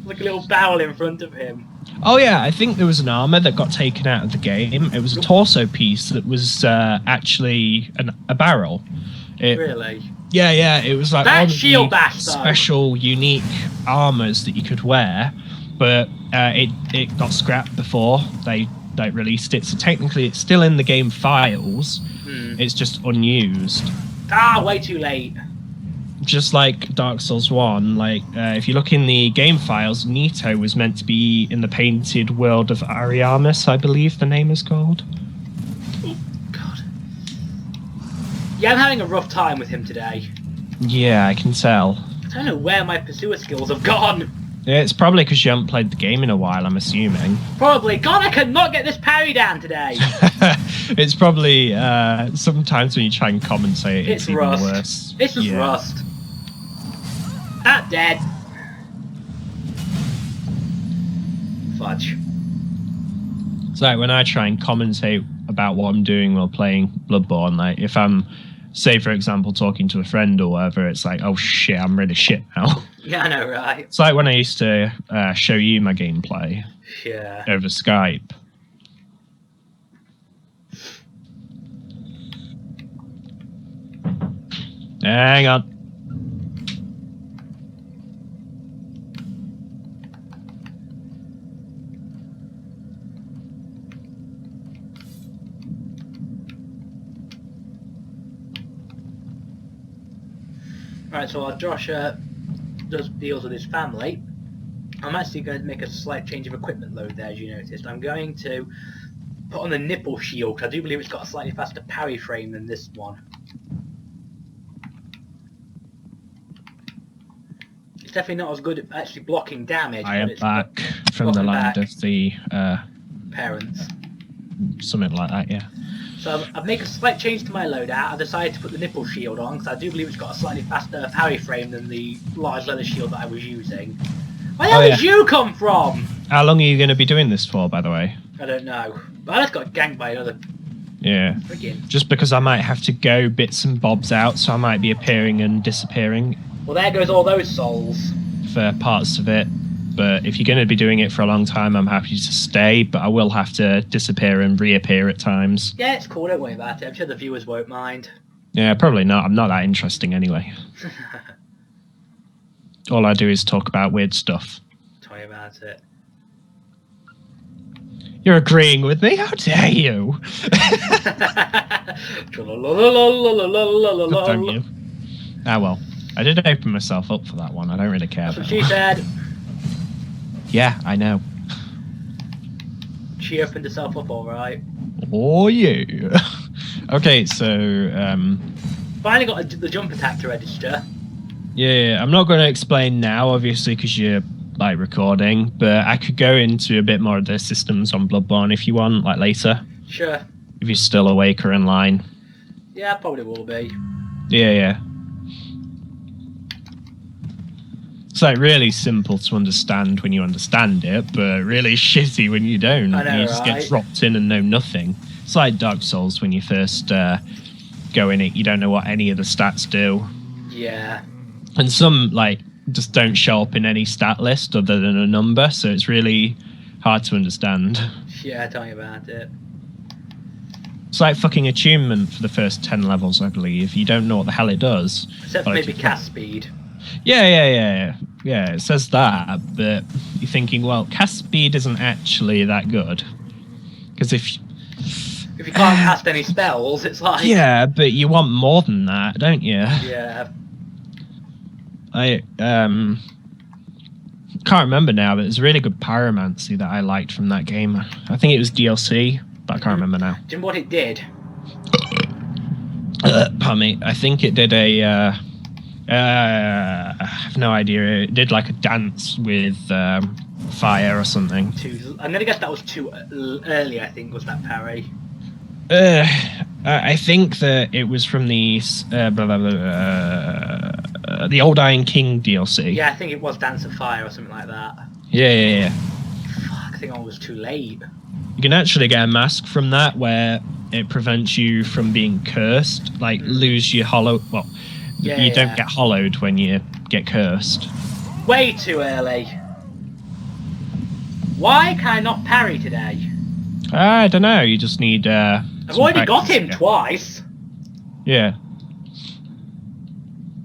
Like a little barrel in front of him. Oh yeah, I think there was an armor that got taken out of the game. It was a torso piece that was actually a barrel. Really? Yeah, it was like that all shield the bash, special, unique armors that you could wear, but it got scrapped before they released it. So technically, it's still in the game files. It's just unused. Ah, way too late. Just like Dark Souls 1, like if you look in the game files, Nito was meant to be in the painted world of Ariamis, I believe the name is called. Oh, God. Yeah, I'm having a rough time with him today. Yeah, I can tell. I don't know where my Pursuer skills have gone. Yeah, it's probably because you haven't played the game in a while, I'm assuming. Probably. God, I cannot get this parry down today. It's probably sometimes when you try and commentate, it's even rust. Worse. It's just rust. Ah, dead. Fudge. It's like when I try and commentate about what I'm doing while playing Bloodborne, like if I'm, say for example, talking to a friend or whatever, it's like, oh shit, I'm really shit now. Yeah, I know, right? It's like when I used to show you my gameplay over Skype. Hang on. Right, so while Josh does deals with his family, I'm actually going to make a slight change of equipment load there, as you noticed. I'm going to put on the nipple shield, because I do believe it's got a slightly faster parry frame than this one. It's definitely not as good at actually blocking damage. I am back from the land of the... parents. Something like that, yeah. So I've made a slight change to my loadout. I decided to put the nipple shield on, because I do believe it's got a slightly faster parry frame than the large leather shield that I was using. Where the hell did you come from? How long are you going to be doing this for, by the way? I don't know. But I just got ganked by another... Yeah. Friggin'. Just because I might have to go bits and bobs out, so I might be appearing and disappearing. Well, there goes all those souls. For parts of it. But if you're going to be doing it for a long time, I'm happy to stay, but I will have to disappear and reappear at times. Yeah, it's cool, don't worry about it. I'm sure the viewers won't mind. Yeah, probably not. I'm not that interesting anyway. All I do is talk about weird stuff. Tell me about it. You're agreeing with me? How dare you? Don't you? Ah, well. I did open myself up for that one. I don't really care. That's what she said. Yeah, I know. She opened herself up all right. Oh, yeah. Okay, so... Finally got the jump attack to register. Yeah, I'm not going to explain now, obviously, because you're, like, recording, but I could go into a bit more of the systems on Bloodborne if you want, like, later. Sure. If you're still awake or in line. Yeah, probably will be. Yeah. It's like really simple to understand when you understand it, but really shitty when you don't. I know, you just get dropped in and know nothing. It's like Dark Souls when you first go in it. You don't know what any of the stats do. Yeah. And some like just don't show up in any stat list other than a number, so it's really hard to understand. Yeah, tell me about it. It's like fucking attunement for the first 10 levels, I believe. You don't know what the hell it does. Except for maybe cast speed. Yeah, it says that, but you're thinking, well, cast speed isn't actually that good. Because if you can't cast any spells, it's like... Yeah, but you want more than that, don't you? Yeah. I can't remember now, but there's really good pyromancy that I liked from that game. I think it was DLC, but I can't remember now. Do you know what it did? Pardon me. I think it did a... I have no idea. It did like a dance with fire or something. I'm going to guess that was too early, I think, was that parry? I think that it was from the Old Iron King DLC. Yeah, I think it was Dance of Fire or something like that. Yeah. Fuck, I think I was too late. You can actually get a mask from that where it prevents you from being cursed. Like, lose your hollow... Well, you don't get hollowed when you get cursed. Way too early. Why can I not parry today? I don't know. You just need... I've already got him twice. Yeah.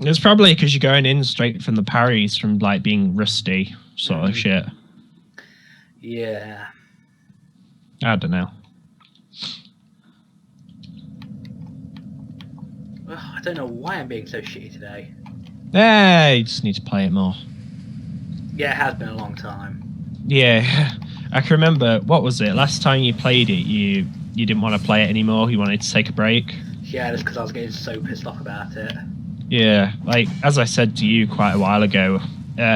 It's probably because you're going in straight from the parries from, like, being rusty sort of shit. Yeah. I don't know. I don't know why I'm being so shitty today. You just need to play it more. Yeah, it has been a long time. Yeah. I can remember, what was it? Last time you played it, you didn't want to play it anymore. You wanted to take a break. Yeah, just because I was getting so pissed off about it. Yeah, like, as I said to you quite a while ago,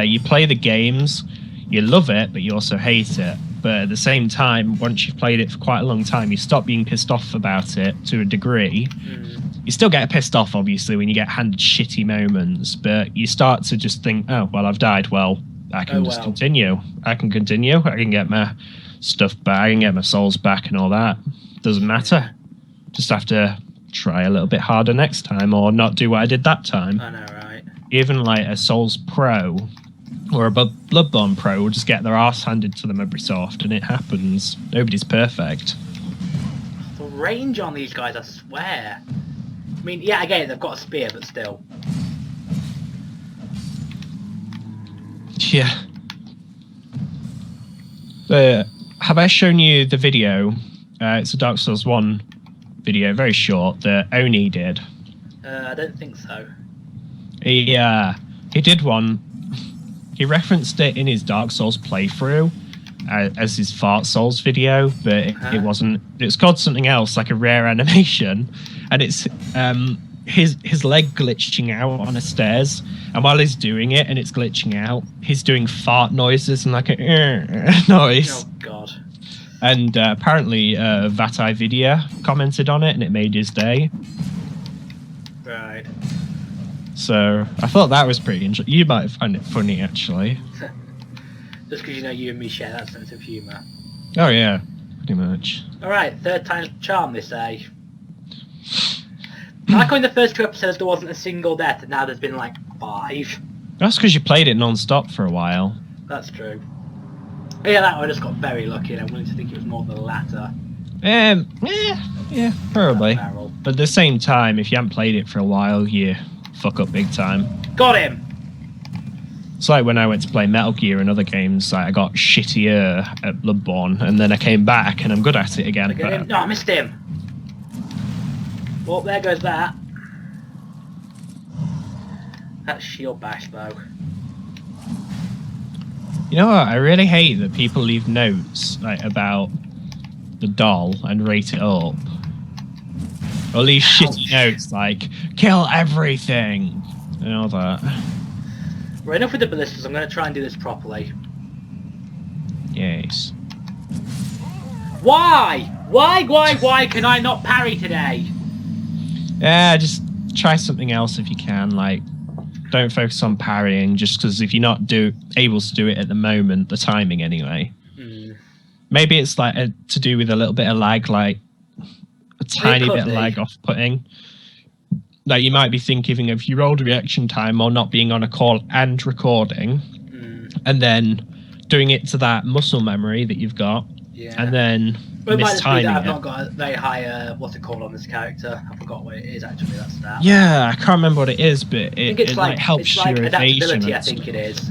you play the games, you love it, but you also hate it. But at the same time, once you've played it for quite a long time, you stop being pissed off about it to a degree. You still get pissed off, obviously, when you get handed shitty moments, but you start to just think, oh, well, I've died. Well, I can just continue. I can continue. I can get my stuff back. I can get my souls back and all that. Doesn't matter. Just have to try a little bit harder next time or not do what I did that time. I know, right? Even like a Souls Pro or a Bloodborne Pro will just get their arse handed to them every so often. It happens. Nobody's perfect. The range on these guys, I swear. I mean, yeah, I get it, they've got a spear, but still. Yeah. Have I shown you the video? It's a Dark Souls 1 video, very short, that Oni did. I don't think so. He did one. He referenced it in his Dark Souls playthrough as his Fart Souls video, but it wasn't. It's called something else, like a rare animation, and it's his leg glitching out on the stairs, and while he's doing it and it's glitching out, he's doing fart noises and like a noise. Oh god. And apparently Vatai Vidya commented on it and it made his day. Right. So I thought that was pretty interesting. You might find it funny, actually. Just because you know you and me share that sense of humour. Oh yeah, pretty much. Alright, third time's the charm, they say. I like how in the first 2 episodes there wasn't a single death, and now there's been like 5. That's because you played it non-stop for a while. That's true. Yeah, that one just got very lucky, and I'm willing to think it was more the latter. Yeah, probably. But at the same time, if you haven't played it for a while, you fuck up big time. Got him! It's like when I went to play Metal Gear and other games, like I got shittier at Bloodborne, and then I came back and I'm good at it again. But... No, I missed him! Well, there goes that. That's shield bash, though. You know what? I really hate that people leave notes like about the doll and rate it up. Or leave shitty notes like, kill everything! And all that. Right, enough with the ballistas. I'm going to try and do this properly. Yes. Why? Why can I not parry today? Yeah, just try something else if you can, like Don't focus on parrying, just because if you're not able to do it at the moment, the timing anyway. Maybe it's like to do with a little bit of lag, like a tiny bit of lag off-putting. Like you might be thinking if you rolled a reaction time or not being on a call and recording, and then doing it to that muscle memory that you've got, and then Well, it might just be that mistiming I've it. not got a very high, what's it called on this character? I forgot what it is actually, that stat. Yeah, I can't remember what it is, but I think it's like helps it's like your evasion adaptability, I think it is.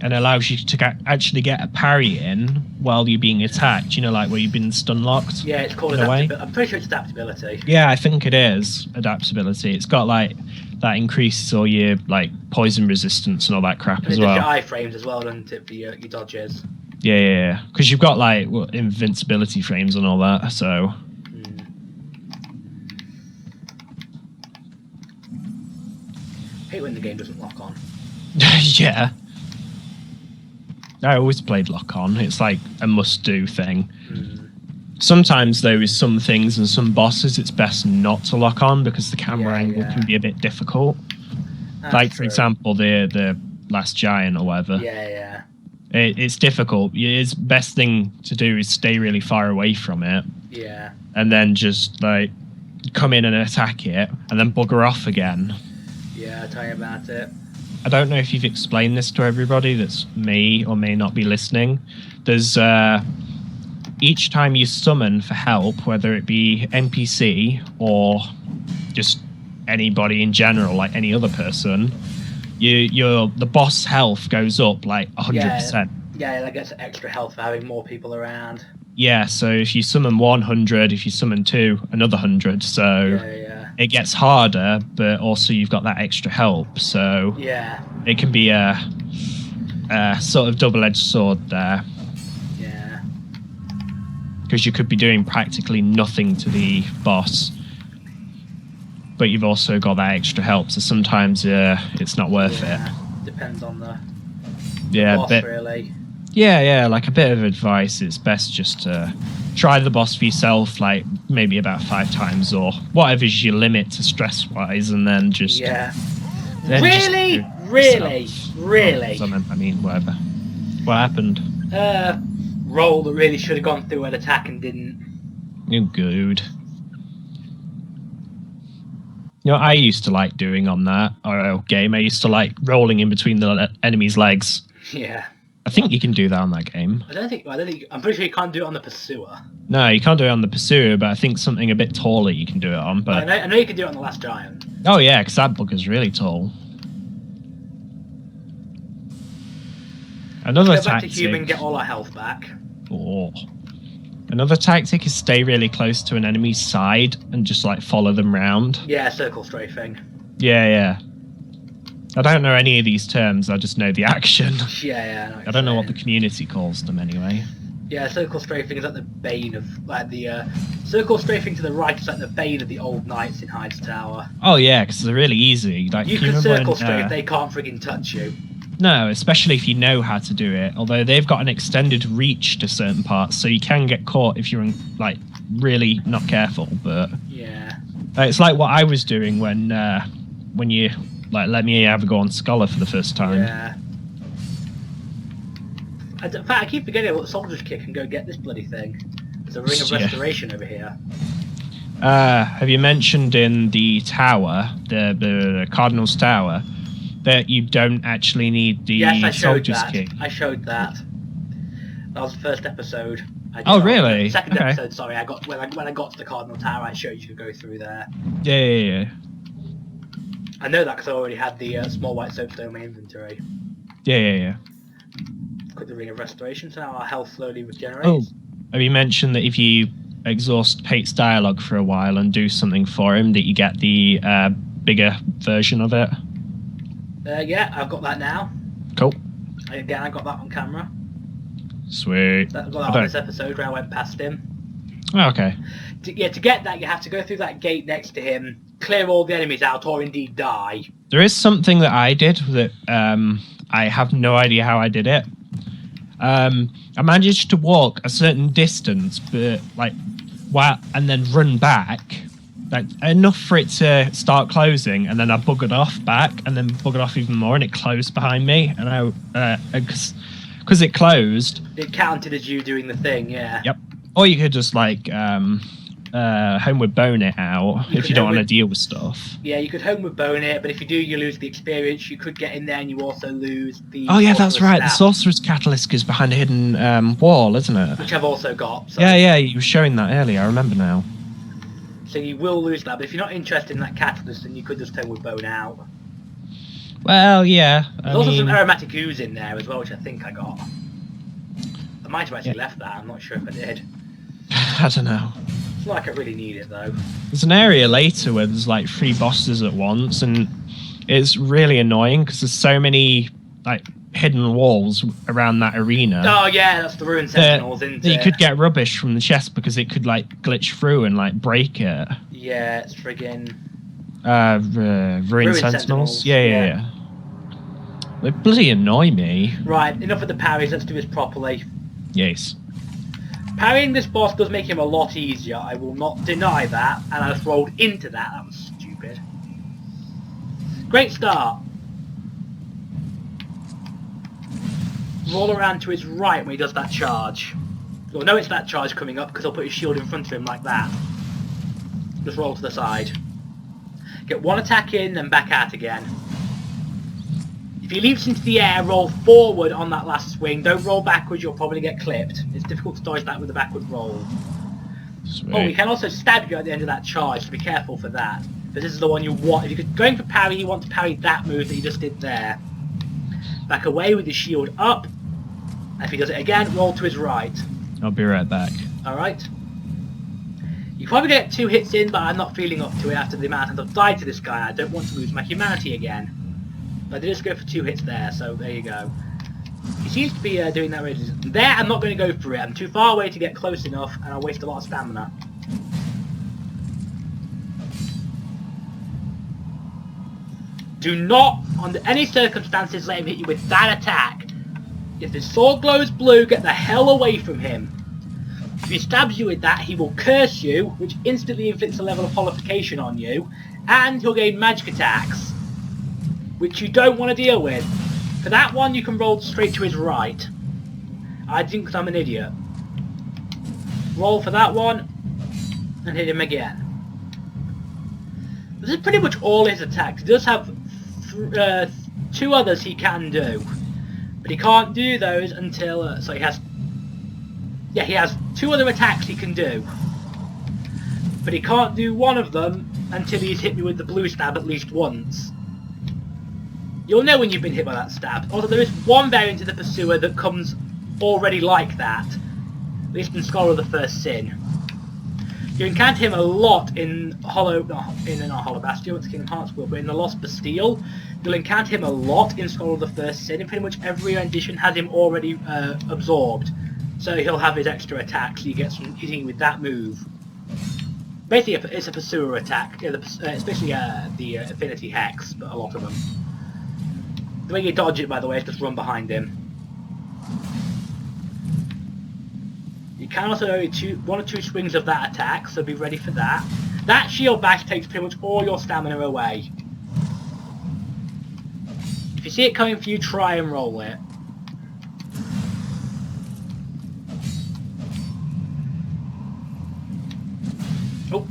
and allows you to actually get a parry in while you're being attacked. You know, like where you've been stun locked. Yeah, it's called adaptability. I'm pretty sure it's adaptability. Yeah, I think it is adaptability. It's got like that increases all your like poison resistance and all that crap And as it does well. your iframes as well, doesn't it, for your dodges? Yeah, because you've got like invincibility frames and all that. So I hate when the game doesn't lock on. yeah. I always played lock on. It's like a must-do thing. Sometimes though, with some things and some bosses, it's best not to lock on because the camera angle can be a bit difficult. That's like for true. example, the last giant or whatever. Yeah. It's difficult. It's best thing to do is stay really far away from it. Yeah. And then just like come in and attack it, and then bugger off again. Yeah, I'll tell you about it. I don't know if you've explained this to everybody that's may or may not be listening. There's each time you summon for help, whether it be NPC or just anybody in general, like any other person, the boss health goes up like 100%. Yeah, that gets extra health for having more people around. Yeah, so if you summon 100, if you summon 2, another 100. So it gets harder, but also you've got that extra help. So it can be a sort of double-edged sword there. Yeah. Because you could be doing practically nothing to the boss, but you've also got that extra help. So sometimes it's not worth it. Depends on the boss, really. Yeah, like a bit of advice, it's best just to try the boss for yourself, like maybe about 5 times or whatever's your limit to stress-wise, and then just... Yeah. Then Really? I mean, whatever. What happened? Roll that really should have gone through an attack and didn't. You're good. You know, I used to like doing on that game. I used to like rolling in between the enemy's legs. Yeah. I think you can do that on that game. I don't think. I'm pretty sure you can't do it on the Pursuer. No, you can't do it on the Pursuer, but I think something a bit taller you can do it on. But I know you can do it on the Last Giant. Oh yeah, because that bugger's really tall. Another Go back tactic. to human, get all our health back. Oh. Another tactic is stay really close to an enemy's side and just like follow them round. Yeah, circle strafing. Yeah. I don't know any of these terms, I just know the action. Yeah, I don't know what the community calls them anyway. Yeah, circle strafing is like the bane of, like the, circle strafing to the right is like the bane of the old knights in Hyde's Tower. Oh yeah, because they're really easy. Like, you can circle strafe, they can't friggin' touch you. No, especially if you know how to do it. Although they've got an extended reach to certain parts, so you can get caught if you're like really not careful. But yeah, it's like what I was doing when you like let me have a go on Scholar for the first time. Yeah. In fact, I keep forgetting about Soldier's Kick and go get this bloody thing. There's a Ring of Restoration over here. Have you mentioned in the tower, the Cardinal's Tower, that you don't actually need the Soldier's Kick? I showed that. That was the first episode. Oh, really? Second episode, sorry. I got when I got to the Cardinal Tower, I showed you could go through there. Yeah. I know that because I already had the small white soapstone in my inventory. Yeah. Click the Ring of Restoration, so now our health slowly regenerates. Oh, have you mentioned that if you exhaust Pate's dialogue for a while and do something for him, that you get the bigger version of it? Yeah, I've got that now. Cool. Again, I got that on camera. Sweet. I got that on this episode where I went past him. Oh, okay. To get that, you have to go through that gate next to him, clear all the enemies out, or indeed die. There is something that I did that I have no idea how I did it. I managed to walk a certain distance, but and then run back like enough for it to start closing, and then I buggered off back, and then buggered off even more, and it closed behind me, and I because it closed. It counted as you doing the thing, yeah. Yep. Or you could just like homeward bone it out if you don't want to deal with stuff. Yeah, you could homeward bone it, but if you do, you lose the experience. You could get in there and you also lose the... Oh yeah, that's right. The Sorcerer's Catalyst is behind a hidden wall, isn't it? Which I've also got. So. Yeah, you were showing that earlier. I remember now. So you will lose that, but if you're not interested in that Catalyst, then you could just homeward bone out. Well, yeah. There's also some aromatic ooze in there as well, which I think I got. I might have actually left that. I'm not sure if I did. I don't know. It's not like I really need it though. There's an area later where there's like 3 bosses at once, and it's really annoying because there's so many like hidden walls around that arena. Oh yeah, that's the Ruin Sentinels, isn't it? You could get rubbish from the chest because it could like glitch through and like break it. Yeah, it's friggin' Ruin Sentinels. Yeah. They bloody annoy me. Right, enough of the parries. Let's do this properly. Yes. Parrying this boss does make him a lot easier. I will not deny that, and I just rolled into that. That was stupid. Great start. Roll around to his right when he does that charge. You'll know it's that charge coming up because I'll put his shield in front of him like that. Just roll to the side. Get one attack in, then back out again. If he leaps into the air, roll forward on that last swing. Don't roll backwards, you'll probably get clipped. It's difficult to dodge that with a backward roll. Sweet. Oh, he can also stab you at the end of that charge, so be careful for that. But this is the one you want. If you're going for parry, you want to parry that move that you just did there. Back away with his shield up. If he does it again, roll to his right. I'll be right back. Alright. You probably get 2 hits in, but I'm not feeling up to it after the amount of times I've died to this guy. I don't want to lose my humanity again. But I did just go for 2 hits there, so there you go. He seems to be doing that really. There, I'm not going to go for it. I'm too far away to get close enough, and I'll waste a lot of stamina. Do not, under any circumstances, let him hit you with that attack. If his sword glows blue, get the hell away from him. If he stabs you with that, he will curse you, which instantly inflicts a level of qualification on you, and he'll gain magic attacks, which you don't want to deal with. For that one, you can roll straight to his right. I didn't because I'm an idiot. Roll for that one, and hit him again. This is pretty much all his attacks. He does have 2 others he can do, but he can't do those until... so he has... Yeah, he has 2 other attacks he can do, but he can't do one of them until he's hit me with the blue stab at least once. You'll know when you've been hit by that stab. Also, there is one variant of the Pursuer that comes already like that, at least in Scholar of the First Sin. You encounter him a lot in Hollow Bastion, it's Kingdom Hearts world, but in the Lost Bastille, you'll encounter him a lot in Scholar of the First Sin, and pretty much every edition has him already absorbed. So he'll have his extra attack, so you get some hitting with that move. Basically, it's a Pursuer attack, especially the Affinity Hex, but a lot of them. The way you dodge it, by the way, is just run behind him. You can also do 1 or 2 swings of that attack, so be ready for that. That shield bash takes pretty much all your stamina away. If you see it coming for you, try and roll it. Oh.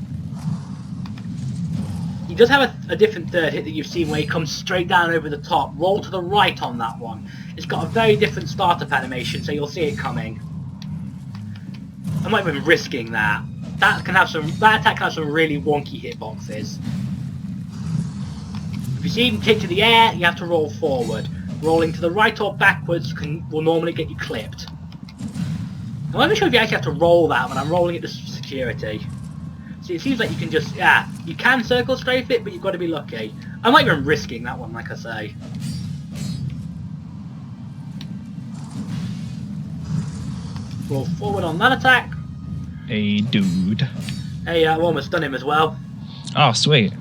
He does have a different third hit that you've seen where he comes straight down over the top. Roll to the right on that one. It's got a very different startup animation, so you'll see it coming. I'm not even risking that. That attack can have some really wonky hitboxes. If you see him kick to the air, you have to roll forward. Rolling to the right or backwards will normally get you clipped. I'm not even sure if you actually have to roll that, but I'm rolling it to security. So it seems like you can just, you can circle strafe it, but you've got to be lucky. I'm not even risking that one, like I say. Roll forward on that attack. Hey, dude. Hey, I've almost done him as well. Oh, sweet.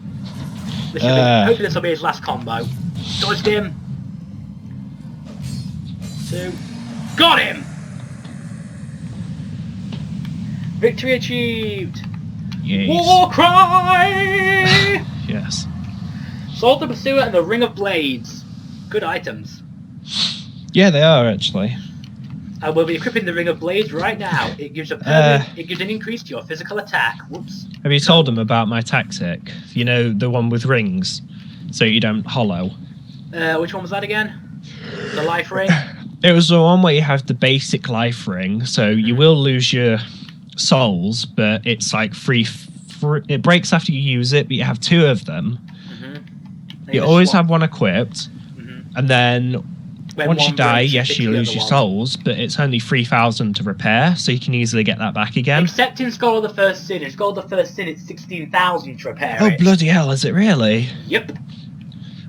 Hopefully this will be his last combo. Dodged him. 2. Got him! Victory achieved! Yes. War cry! Yes. Sword the Pursuer and the Ring of Blades. Good items. Yeah, they are actually. I will be equipping the Ring of Blades right now. It gives a permanent, it gives an increase to your physical attack. Whoops. Have you told them about my tactic? You know, the one with rings, so you don't hollow. Which one was that again? The life ring? It was the one where you have the basic life ring, so you will lose your souls, but it's like free. It breaks after you use it, but you have 2 of them. You always have one equipped, and then once you die, yes, you lose your souls, but it's only 3,000 to repair, so you can easily get that back again. Except in Skull of the First Sin. In Skull of the First Sin, it's 16,000 to repair it. Oh, bloody hell, is it really? Yep.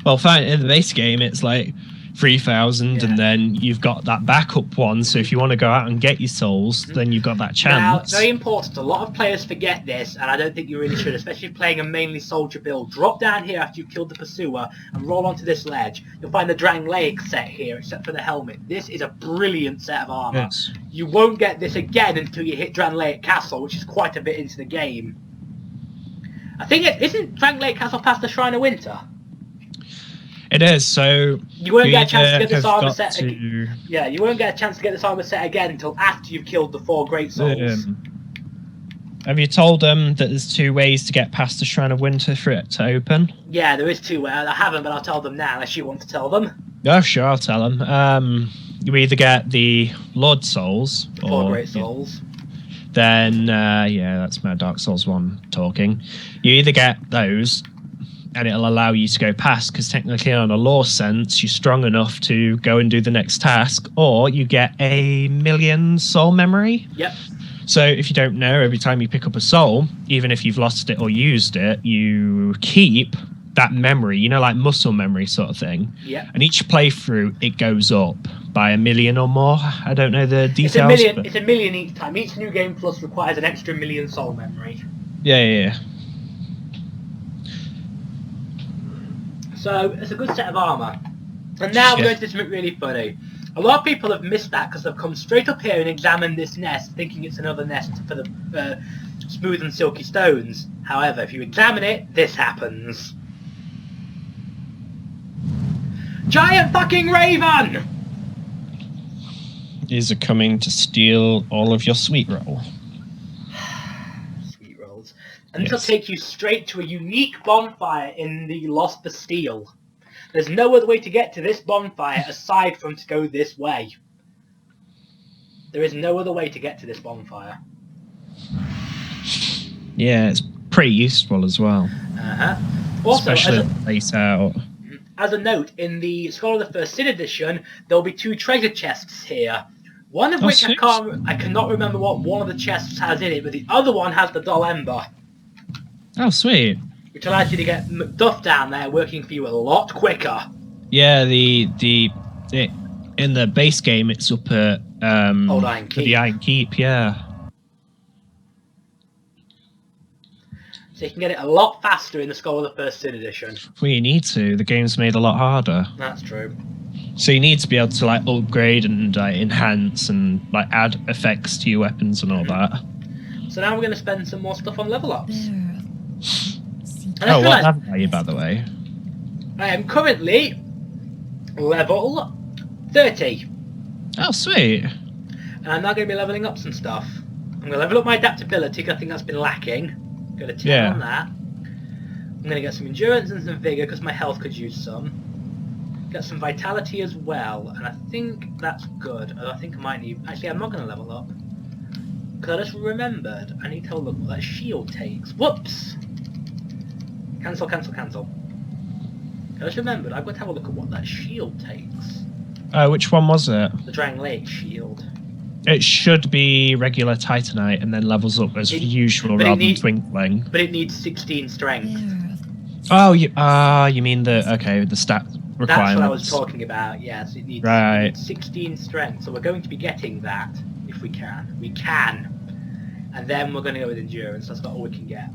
Well, fine, in the base game, it's like 3,000, and then you've got that backup one, so if you want to go out and get your souls, then you've got that chance. Now, it's very important. A lot of players forget this, and I don't think you really should, especially playing a mainly soldier build. Drop down here after you've killed the Pursuer and roll onto this ledge. You'll find the Dragonrider set here, except for the helmet. This is a brilliant set of armor. Yes. You won't get this again until you hit Dragonrider Castle, which is quite a bit into the game. I think isn't Dragonrider Castle past the Shrine of Winter? It is, so you won't get a chance to get this armor set. To... Yeah, you won't get a chance to get this armor set again until after you've killed the 4 Great Souls. Have you told them that there's 2 ways to get past the Shrine of Winter for it to open? Yeah, there is 2 ways. I haven't, but I'll tell them now unless you want to tell them. Oh, sure, I'll tell them. You either get the Lord Souls, or 4 Great Souls. Then, yeah, that's my Dark Souls 1 talking. You either get those, and it'll allow you to go past, because technically on a lore sense, you're strong enough to go and do the next task, or you get 1,000,000 soul memory. Yep. So if you don't know, every time you pick up a soul, even if you've lost it or used it, you keep that memory, you know, like muscle memory sort of thing. Yeah. And each playthrough, it goes up by 1,000,000 or more. I don't know the details. It's a million each time. Each new game plus requires an extra 1,000,000 soul memory. Yeah. So, it's a good set of armour. And now we're going to do something really funny. A lot of people have missed that because they've come straight up here and examined this nest, thinking it's another nest for the smooth and silky stones. However, if you examine it, this happens. Giant fucking raven! These are coming to steal all of your sweet roll. Sweet rolls. And this will take you straight to a unique bonfire in the Lost Bastille. There's no other way to get to this bonfire aside from to go this way. There is no other way to get to this bonfire. Yeah, it's pretty useful as well. Also, especially the place out. As a note, in the Skull of the First Sin edition, there'll be 2 treasure chests here. One of which I cannot remember what one of the chests has in it, but the other one has the Dull Ember. Oh, sweet. Which allows you to get Macduff down there working for you a lot quicker. Yeah, in the base game, it's up at Old Iron Keep. The Iron Keep, yeah. So you can get it a lot faster in the Skull of the First Sin edition. Well, you need to. The game's made a lot harder. That's true. So you need to be able to like upgrade and enhance and like add effects to your weapons and all that. So now we're going to spend some more stuff on level ups. Oh, what level are you, by the way? I am currently level 30. Oh, sweet. And I'm now going to be leveling up some stuff. I'm going to level up my adaptability because I think that's been lacking. Going to 10 on that. I'm going to get some endurance and some vigor because my health could use some. Get some vitality as well, and I think that's good. I think I might need... Actually, I'm not going to level up. Because I just remembered I need to have a look what that shield takes. Whoops! Cancel. I just remembered I've got to have a look at what that shield takes. Which one was it? The Dragonrider shield. It should be regular Titanite and then levels up as usual rather than Twinkling. But it needs 16 strength. Oh, you mean the stat requirements. That's what I was talking about, yes. It needs 16 strength, so we're going to be getting that if we can. We can. And then we're going to go with endurance, that's not all we can get.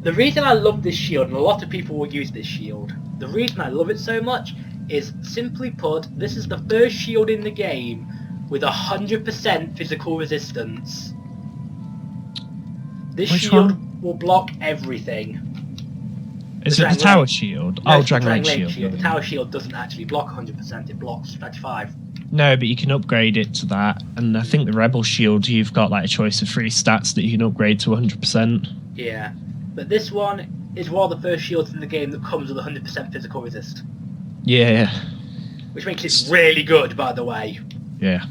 The reason I love this shield, and a lot of people will use this shield, the reason I love it so much is, simply put, this is the first shield in the game with 100% physical resistance. This Which shield one? will block everything. Is it the tower shield? No, Oh, it's the Dragonrider shield. The tower shield doesn't actually block 100%, it blocks 35. No, but you can upgrade it to that. And I think the Rebel shield, you've got like a choice of 3 stats that you can upgrade to 100%. Yeah, but this one is one of the first shields in the game that comes with 100% physical resist. Yeah. Which makes it really good, by the way. Yeah.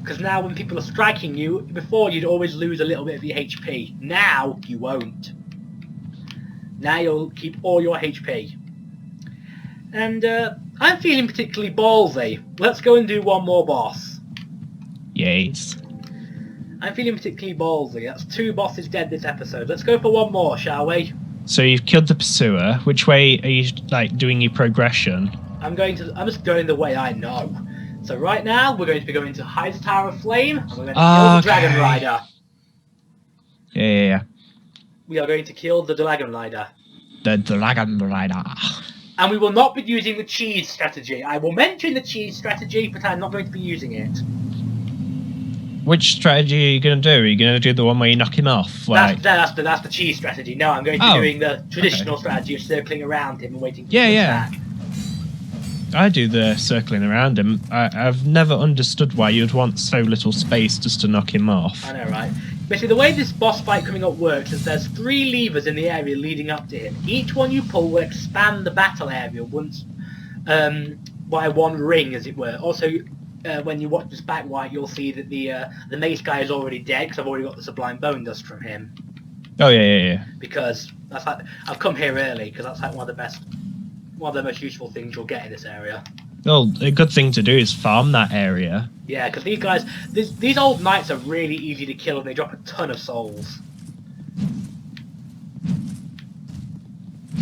Because now when people are striking you, before you'd always lose a little bit of your HP. Now you won't. Now you'll keep all your HP. And I'm feeling particularly ballsy. Let's go and do one more boss. Yes. I'm feeling particularly ballsy. That's 2 bosses dead this episode. Let's go for one more, shall we? So you've killed the pursuer. Which way are you like doing your progression? I'm just going the way I know. So right now we're going to be going to Hyde's Tower of Flame and we're going to kill the Dragonrider. Yeah. We are going to kill the Dragonrider. The Dragonrider. And we will not be using the cheese strategy. I will mention the cheese strategy, but I'm not going to be using it. Which strategy are you going to do? Are you going to do the one where you knock him off? Like... That's the cheese strategy. No, I'm going to be doing the traditional strategy of circling around him and waiting for him to attack. I do the circling around him. I've never understood why you'd want so little space just to knock him off. I know, right? Basically, the way this boss fight coming up works is there's 3 levers in the area leading up to him. Each one you pull will expand the battle area once by 1 ring, as it were. Also, when you watch this back white, you'll see that the mace guy is already dead because I've already got the sublime bone dust from him. Oh yeah. Because that's like I've come here early because that's like one of the most useful things you'll get in this area. Well, a good thing to do is farm that area. Yeah, because these guys, these old knights are really easy to kill and they drop a ton of souls.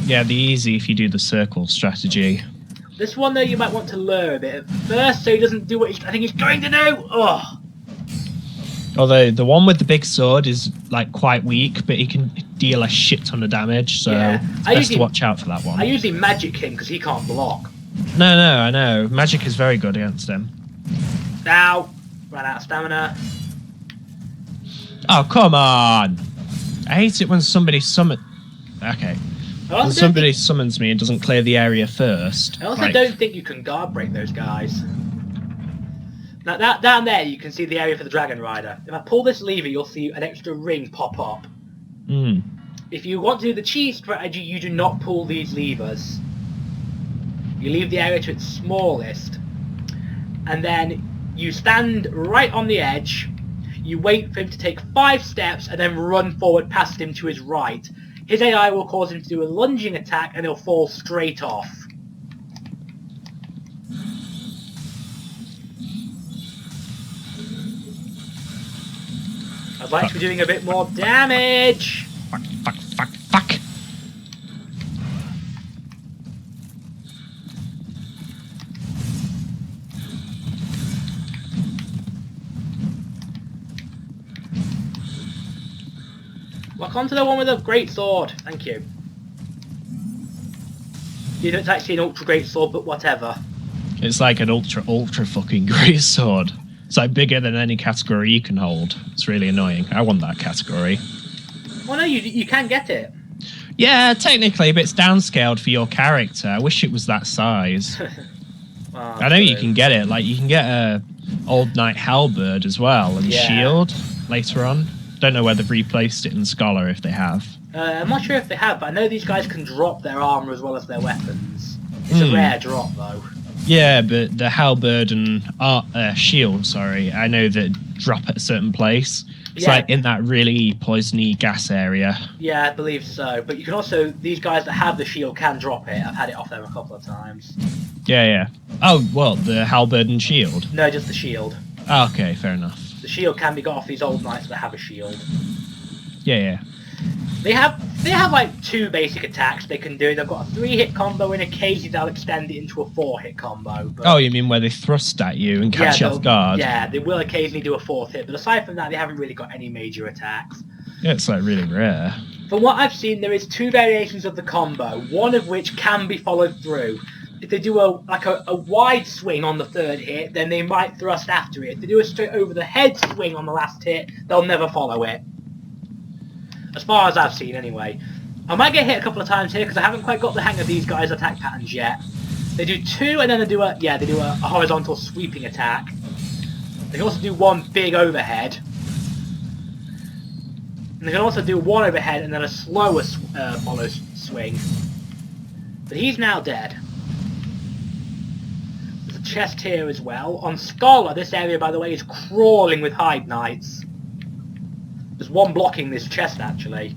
Yeah, they're easy if you do the circle strategy. This one though, you might want to lure a bit at first so he doesn't do what I think he's going to do. Oh. Although the one with the big sword is like quite weak, but he can deal a shit ton of damage, so it's best to watch out for that one. I usually magic him because he can't block. No, I know. Magic is very good against him. Now, ran out of stamina. Oh, come on! I hate it when somebody Okay. When somebody summons me and doesn't clear the area first. I also don't think you can guard break those guys. Now, down there you can see the area for the Dragonrider. If I pull this lever, you'll see an extra ring pop up. If you want to do the cheese strategy, you do not pull these levers. You leave the area to its smallest, and then you stand right on the edge, you wait for him to take 5 steps, and then run forward past him to his right. His AI will cause him to do a lunging attack, and he'll fall straight off. I'd like to be doing a bit more damage! Fuck. Lock onto the one with a great sword. Thank you. You know, it's actually an ultra great sword, but whatever. It's like an ultra fucking great sword. It's like bigger than any category you can hold. It's really annoying. I want that category. Well, no, you can get it. Yeah, technically, but it's downscaled for your character. I wish it was that size. Well, I know you can get it. Like, you can get a Old Knight Halberd as well, and Shield later on. Don't know whether they've replaced it in Scholar if they have. I'm not sure if they have, but I know these guys can drop their armor as well as their weapons. It's a rare drop, though. Yeah, but the Halberd and Shield, I know that drop at a certain place. It's like in that really poisony gas area. Yeah, I believe so. But you can also, these guys that have the shield can drop it. I've had it off them a couple of times. Yeah. Oh, well, the Halberd and Shield? No, just the shield. Oh, okay, fair enough. The shield can be got off these old knights that have a shield. Yeah. They have like 2 basic attacks they can do. They've got a 3-hit combo, and occasionally they'll extend it into a 4-hit combo. But oh, you mean where they thrust at you and catch you off guard? Yeah, they will occasionally do a 4th hit, but aside from that, they haven't really got any major attacks. Yeah, it's like really rare. From what I've seen, there is 2 variations of the combo, one of which can be followed through. If they do a wide swing on the 3rd hit, then they might thrust after it. If they do a straight over the head swing on the last hit, they'll never follow it. As far as I've seen, anyway. I might get hit a couple of times here because I haven't quite got the hang of these guys' attack patterns yet. They do 2 and then they do a horizontal sweeping attack. They can also do 1 big overhead. And they can also do 1 overhead and then a slower follow swing. But he's now dead. There's a chest here as well. On Scholar, this area, by the way, is crawling with Hive Knights. There's 1 blocking this chest, actually.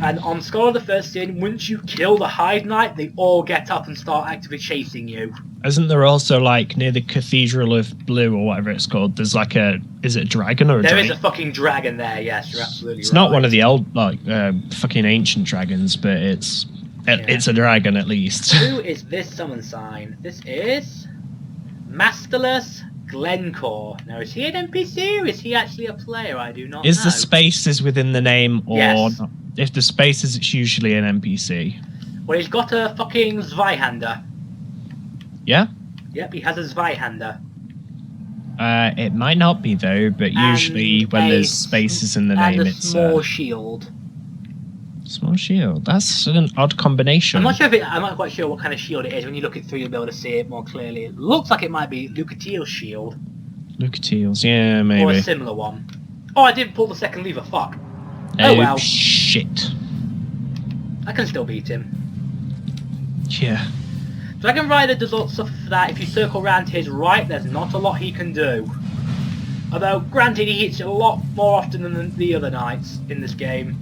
And on Scholar the First Sin, once you kill the Hive Knight, they all get up and start actively chasing you. Isn't there also, like, near the Cathedral of Blue, or whatever it's called, there's like a... Is it a dragon or a There dragon? is a fucking dragon there, yes, you're absolutely right. It's not one of the old, like, fucking ancient dragons, but it's a dragon at least. Who is this summon sign? This is... Masterless Glencore. Now, is he an NPC or is he actually a player? I do not know. Is the spaces within the name or Yes. not? If the spaces, it's usually an NPC. Well, he's got a fucking Zweihander. Yeah? Yep, he has a Zweihander. It might not be though, but usually when there's spaces in the name, it's small shield. Small shield. That's an odd combination. I'm not quite sure what kind of shield it is. When you look it through, you'll be able to see it more clearly. It looks like it might be Lucatiel's shield. Lucatiel's, yeah, maybe. Or a similar one. Oh, I didn't pull the second lever. Fuck. Oh well. Shit. I can still beat him. Yeah. Dragonrider does not suffer for that. If you circle round to his right, there's not a lot he can do. Although, granted, he hits you a lot more often than the other knights in this game.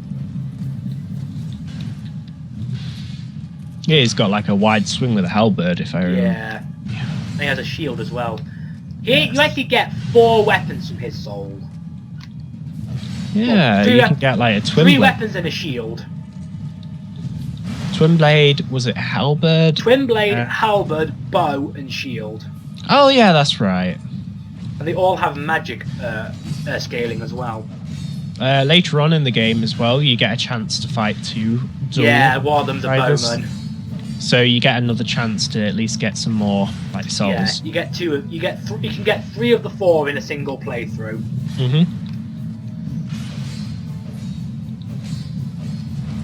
Yeah, he's got like a wide swing with a halberd, if I remember. Yeah. And he has a shield as well. Here, you actually get 4 weapons from his soul. Yeah, Well, you can get like a twin 3 blade. weapons and a shield. Twin blade, was it halberd? Twin blade, halberd, bow, and shield. Oh yeah, that's right. And they all have magic scaling as well. Later on in the game as well, you get a chance to fight 2 dual Yeah, one of them's a riders. bowman. So you get another chance to at least get some more like souls. Yeah, you get 2. You can get 3 of the 4 in a single playthrough. Mm-hmm.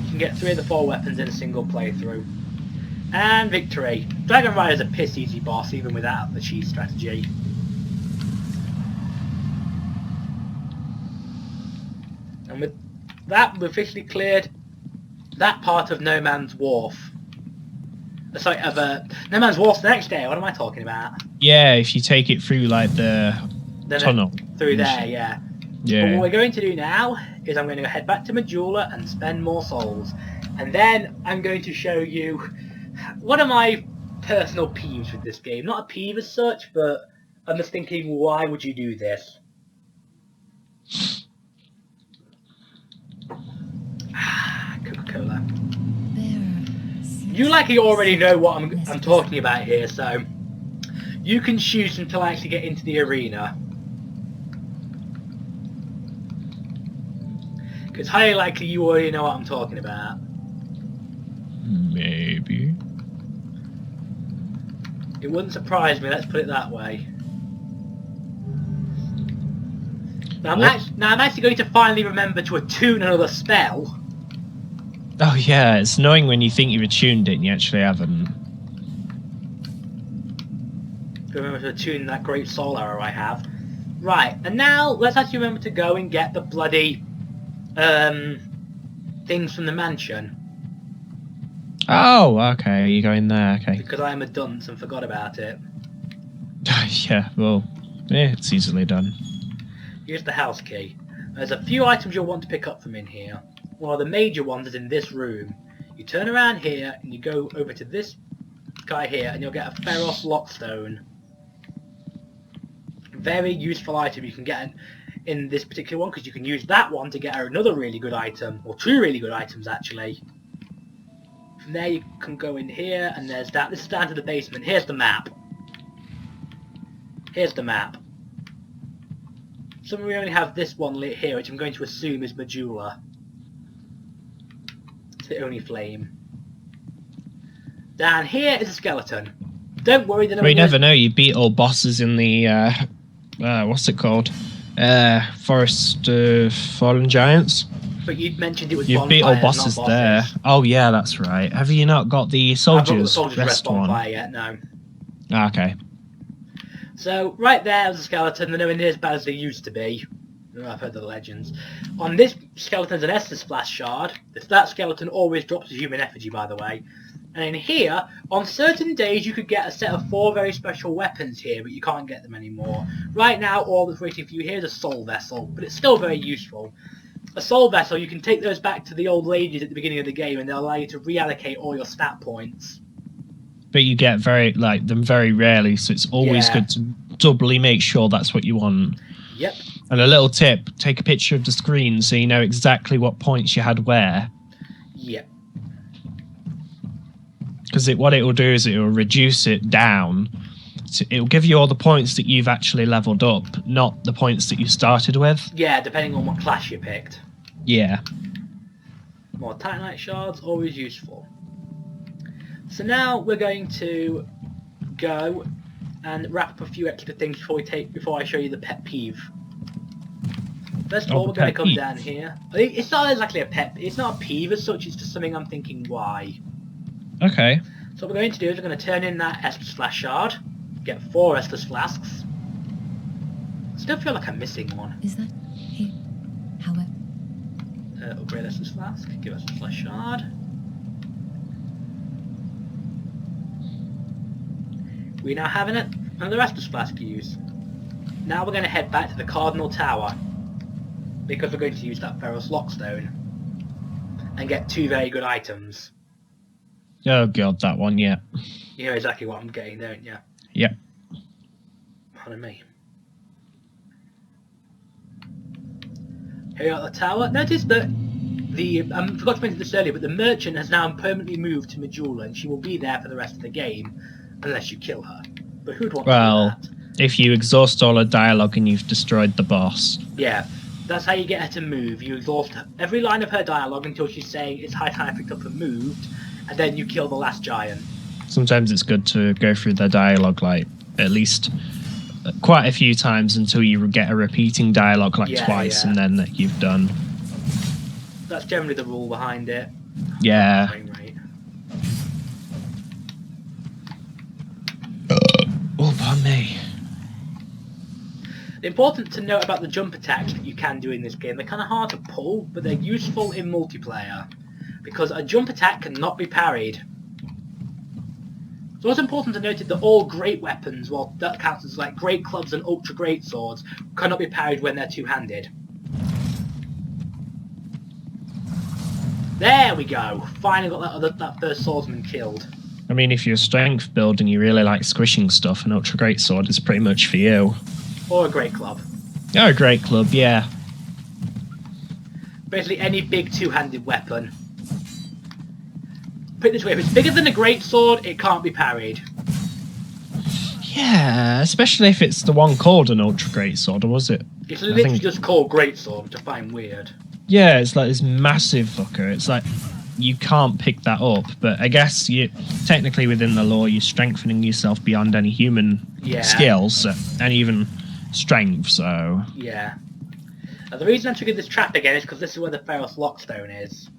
You can get 3 of the 4 weapons in a single playthrough. And victory. Dragonrider's a piss easy boss even without the cheese strategy. And with that, we've officially cleared that part of No Man's Wharf. Sorry, of No Man's Wharf's the next day. What am I talking about? Yeah, if you take it through like the tunnel. Through there, yeah. Yeah. But what we're going to do now is I'm going to head back to Majula and spend more souls. And then I'm going to show you one of my personal peeves with this game. Not a peeve as such, but I'm just thinking, why would you do this? Coca-Cola. You likely already know what I'm talking about here, so you can shoot until I actually get into the arena. It's highly likely you already know what I'm talking about. Maybe. It wouldn't surprise me, let's put it that way. Now I'm actually going to finally remember to attune another spell. Oh yeah, it's annoying when you think you've attuned it and you actually haven't. Remember to attune that great soul arrow I have. Right, and now let's actually remember to go and get the bloody things from the mansion. Oh, okay, you're going there, okay. Because I am a dunce and forgot about it. Yeah, well, yeah, it's easily done. Here's the house key. There's a few items you'll want to pick up from in here. One of the major ones is in this room. You turn around here and you go over to this guy here and you'll get a Pharos Lockstone. Very useful item you can get in this particular one because you can use that one to get another really good item, or 2 really good items actually. From there you can go in here and there's that. This is down to the basement. Here's the map. Here's the map. So we only have this one lit here, which I'm going to assume is Majula. It's the only flame. Down here is a skeleton. Don't worry, We never know, you beat all bosses in the, what's it called? Forest Fallen Giants. But you mentioned it was You've beat all bonfires, bosses not there. bosses. Oh yeah, that's right. Have you not got the I've not got the soldiers soldiers rest rest bonfire yet, no. one? Okay. So, right there's a skeleton. They're nowhere near as bad as they used to be. I've heard the legends. On this skeleton's an Estus Splash shard. That skeleton always drops a human effigy, by the way. And in here, on certain days you could get a set of 4 very special weapons here, but you can't get them anymore. Right now, all that's waiting for you here is a soul vessel, but it's still very useful. A soul vessel, you can take those back to the old ladies at the beginning of the game, and they'll allow you to reallocate all your stat points. But you get them very rarely, so it's always good to doubly make sure that's what you want. Yep. And a little tip, take a picture of the screen so you know exactly what points you had where. Yep. Because what it will do is it will reduce it down. So it will give you all the points that you've actually leveled up, not the points that you started with. Yeah, depending on what class you picked. Yeah. More Titanite shards, always useful. So now we're going to go and wrap up a few extra things before I show you the pet peeve. First of all, we're going to come down here. It's not exactly a pet. It's not a peeve as such. It's just something I'm thinking why. Okay. So what we're going to do is we're going to turn in that Estus Flask shard, get 4 Estus Flasks. I still feel like I'm missing one. Is that here? However, upgrade Estus Flask. Give us a Flask shard. We now have another Estus Flask to use. Now we're going to head back to the Cardinal Tower, because we're going to use that Ferrous Lockstone and get 2 very good items. Oh god, that one, yeah. You know exactly what I'm getting, don't you? Yep. Pardon me. Here at the tower, notice that I forgot to mention this earlier, but the merchant has now permanently moved to Majula, and she will be there for the rest of the game, unless you kill her. But who'd want to do that? If you exhaust all her dialogue and you've destroyed the boss. Yeah, that's how you get her to move. You exhaust every line of her dialogue until she's saying it's high time I picked up and moved, and then you kill the last giant. Sometimes it's good to go through their dialogue like at least quite a few times until you get a repeating dialogue like twice, and then you've done. That's generally the rule behind it. Yeah. Oh, pardon me. Important to note about the jump attacks that you can do in this game. They're kind of hard to pull, but they're useful in multiplayer, because a jump attack cannot be parried. So it's important to note that all great weapons, well, that counts as like great clubs and ultra great swords, cannot be parried when they're two-handed. There we go! Finally got that first swordsman killed. I mean, if you're a strength build and you really like squishing stuff, an ultra great sword is pretty much for you. Or a great club. Oh, a great club, yeah. Basically any big two-handed weapon. Put it this way, if it's bigger than a great sword, it can't be parried. Yeah, especially if it's the one called an ultra great sword, or was it? It's literally just called great sword, which I find weird. Yeah, it's like this massive fucker. It's like you can't pick that up, but I guess you technically within the lore you're strengthening yourself beyond any human skills and even strength, so... Yeah. Now, the reason I triggered this trap again is because this is where the Ferrous Lockstone is.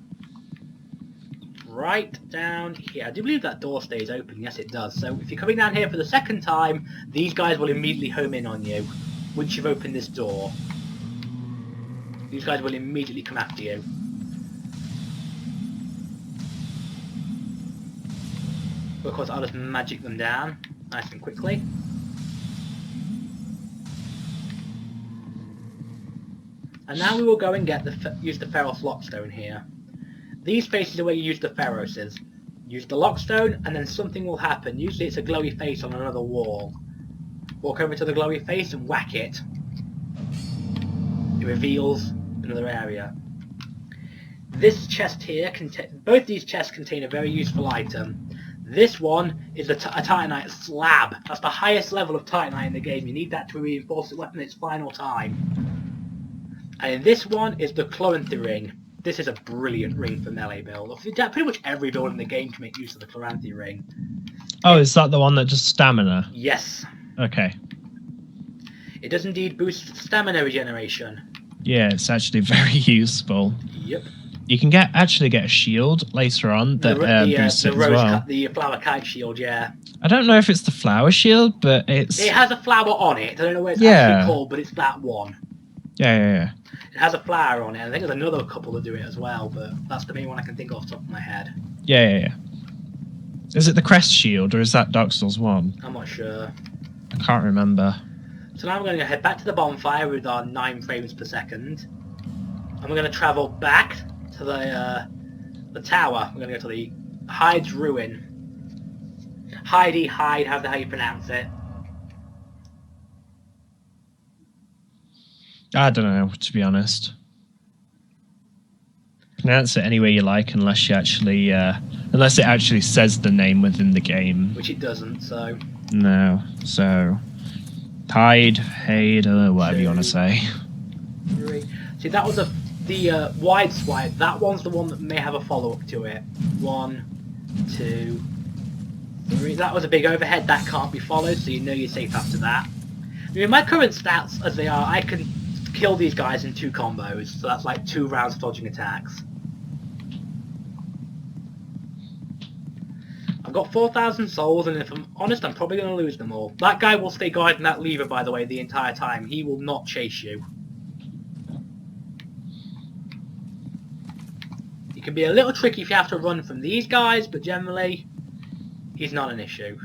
Right down here. I do believe that door stays open. Yes, it does. So if you're coming down here for the second time, these guys will immediately home in on you once you've opened this door. These guys will immediately come after you. But of course, I'll just magic them down nice and quickly. And now we will go and use the Ferrous Lockstone here. These faces are where you use the Ferroses. Use the Lockstone, and then something will happen. Usually it's a glowy face on another wall. Walk over to the glowy face and whack it. It reveals another area. This chest here, both these chests contain a very useful item. This one is a Titanite slab. That's the highest level of Titanite in the game. You need that to reinforce the weapon its final time. And this one is the Chloranthy ring. This is a brilliant ring for melee build. Pretty much every build in the game can make use of the Chloranthy ring. Oh, is that the one that does stamina? Yes. Okay. It does indeed boost stamina regeneration. Yeah, it's actually very useful. Yep. You can actually get a shield later on that boosts it as well. The flower kite shield, yeah. I don't know if it's the flower shield, but it's... It has a flower on it. I don't know what it's actually called, but it's that one. Yeah. It has a flower on it. I think there's another couple that do it as well, but that's the main one I can think of off the top of my head. Yeah. Is it the crest shield, or is that Dark Souls 1? I'm not sure. I can't remember. So now we're going to head back to the bonfire with our 9 frames per second. And we're going to travel back to the tower. We're going to go to the Hyde's Ruin. Hyde, how you pronounce it. I don't know, to be honest. Pronounce it any way you like, unless you actually, unless it actually says the name within the game. Which it doesn't, so... No, so... Hyde, whatever you want to say. 3. See, that was the wide swipe. That one's the one that may have a follow-up to it. 1, 2, 3. That was a big overhead. That can't be followed, so you know you're safe after that. I mean, my current stats, as they are, I can kill these guys in 2 combos. So that's like 2 rounds of dodging attacks. I've got 4,000 souls, and if I'm honest, I'm probably going to lose them all. That guy will stay guarding that lever, by the way, the entire time. He will not chase you. It can be a little tricky if you have to run from these guys, but generally, he's not an issue.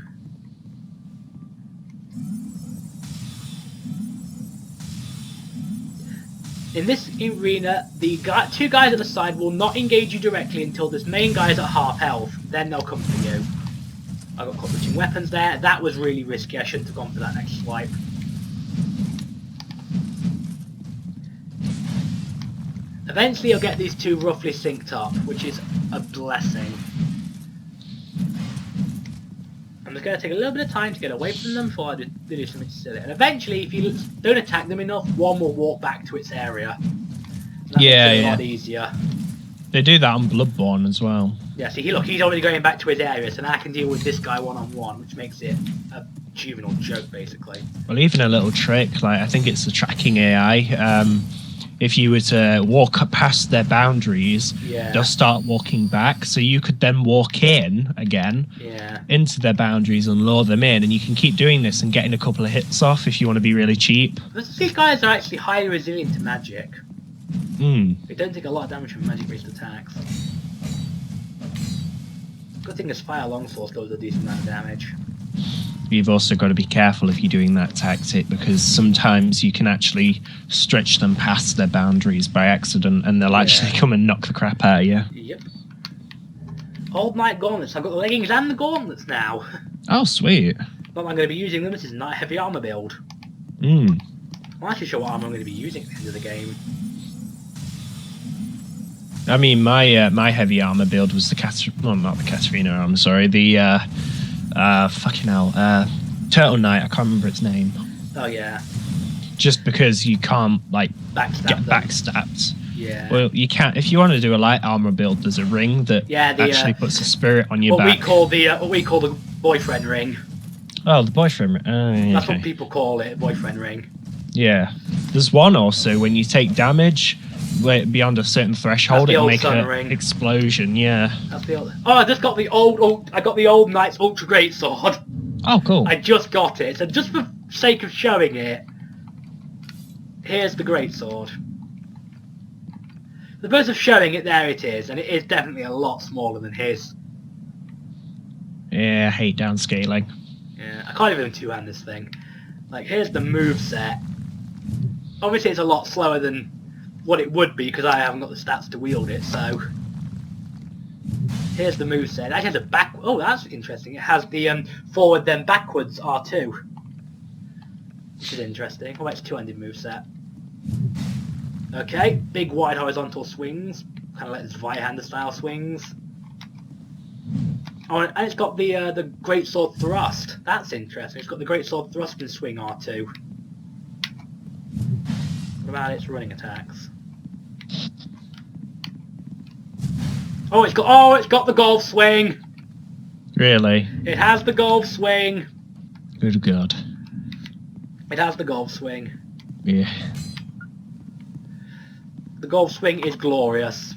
In this arena, the 2 guys at the side will not engage you directly until this main guy is at half health. Then they'll come for you. I got caught switching weapons there. That was really risky. I shouldn't have gone for that next swipe. Eventually you'll get these 2 roughly synced up, which is a blessing. I'm just going to take a little bit of time to get away from them before I do something silly. And eventually, if you don't attack them enough, one will walk back to its area. That makes it a lot easier. They do that on Bloodborne as well. Yeah, see, look, he's already going back to his area, so now I can deal with this guy one-on-one, which makes it a juvenile joke, basically. Well, even a little trick, like I think it's the tracking AI. If you were to walk past their boundaries, they'll start walking back. So you could then walk in again into their boundaries and lure them in, and you can keep doing this and getting a couple of hits off if you want to be really cheap. These guys are actually highly resilient to magic. They don't take a lot of damage from magic-based attacks. Good thing this fire longsword does a decent amount of damage. You've also got to be careful if you're doing that tactic, because sometimes you can actually stretch them past their boundaries by accident, and they'll actually come and knock the crap out of you. Yep. Old Knight Gauntlets. I've got the leggings and the gauntlets now. Oh, sweet. Not that I'm going to be using them. This is not a heavy armor build. I'm actually sure what armor I'm going to be using at the end of the game. I mean, my heavy armor build was the well, not the Katarina armor, sorry, the fucking hell, Turtle Knight. I can't remember its name. Oh yeah. Just because you can't like get backstabbed. Yeah. Well, you can't. If you want to do a light armor build, there's a ring that actually puts a spirit on your back. What we call the boyfriend ring. Oh, the boyfriend ring. Yeah, that's what people call it, boyfriend ring. Yeah. There's one also when you take damage beyond a certain threshold, it'll make an explosion. Yeah. That's the old. Oh, I just got the old. I got the old Knight's Ultra Great Sword. Oh, cool. I just got it. So just for sake of showing it, here's the Great Sword. The purpose of showing it, there it is, and it is definitely a lot smaller than his. Yeah, I hate downscaling. Yeah, I can't even two-hand this thing. Like, here's the moveset. Obviously, it's a lot slower than what it would be because I haven't got the stats to wield it. So, here's the moveset. It actually has a back. Oh, that's interesting. It has the forward then backwards R2, which is interesting. Oh, it's two-handed moveset. Okay, big wide horizontal swings, kind of like this Vihander style swings. Oh, and it's got the Great Sword Thrust. That's interesting. It's got the Great Sword Thrust and swing R2. What about its running attacks? Oh, it's got the golf swing. Really? It has the golf swing. Good God. It has the golf swing. Yeah. golf swing is glorious.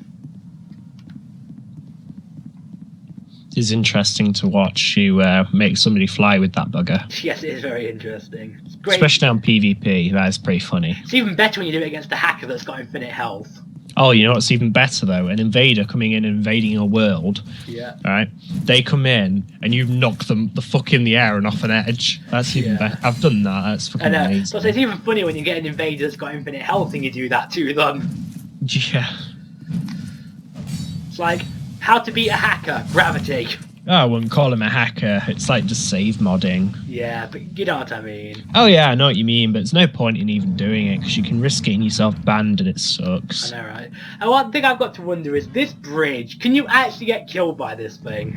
It's interesting to watch you make somebody fly with that bugger. Yes, it is very interesting. It's great. Especially on PvP, that is pretty funny. It's even better when you do it against a hacker that's got infinite health. Oh, you know what's even better though? An invader coming in and invading your world. Yeah. Right? They come in and you knock them the fuck in the air and off an edge. That's even better. I've done that. That's fucking amazing. So it's even funnier when you get an invader that's got infinite health and you do that to them. Yeah. It's like how to beat a hacker. Gravity. Oh, I wouldn't call him a hacker. It's like just save modding. Yeah, but you know what I mean. Oh yeah, I know what you mean, but there's no point in even doing it because you can risk getting yourself banned and it sucks. I know, right? And one thing I've got to wonder is this bridge. Can you actually get killed by this thing?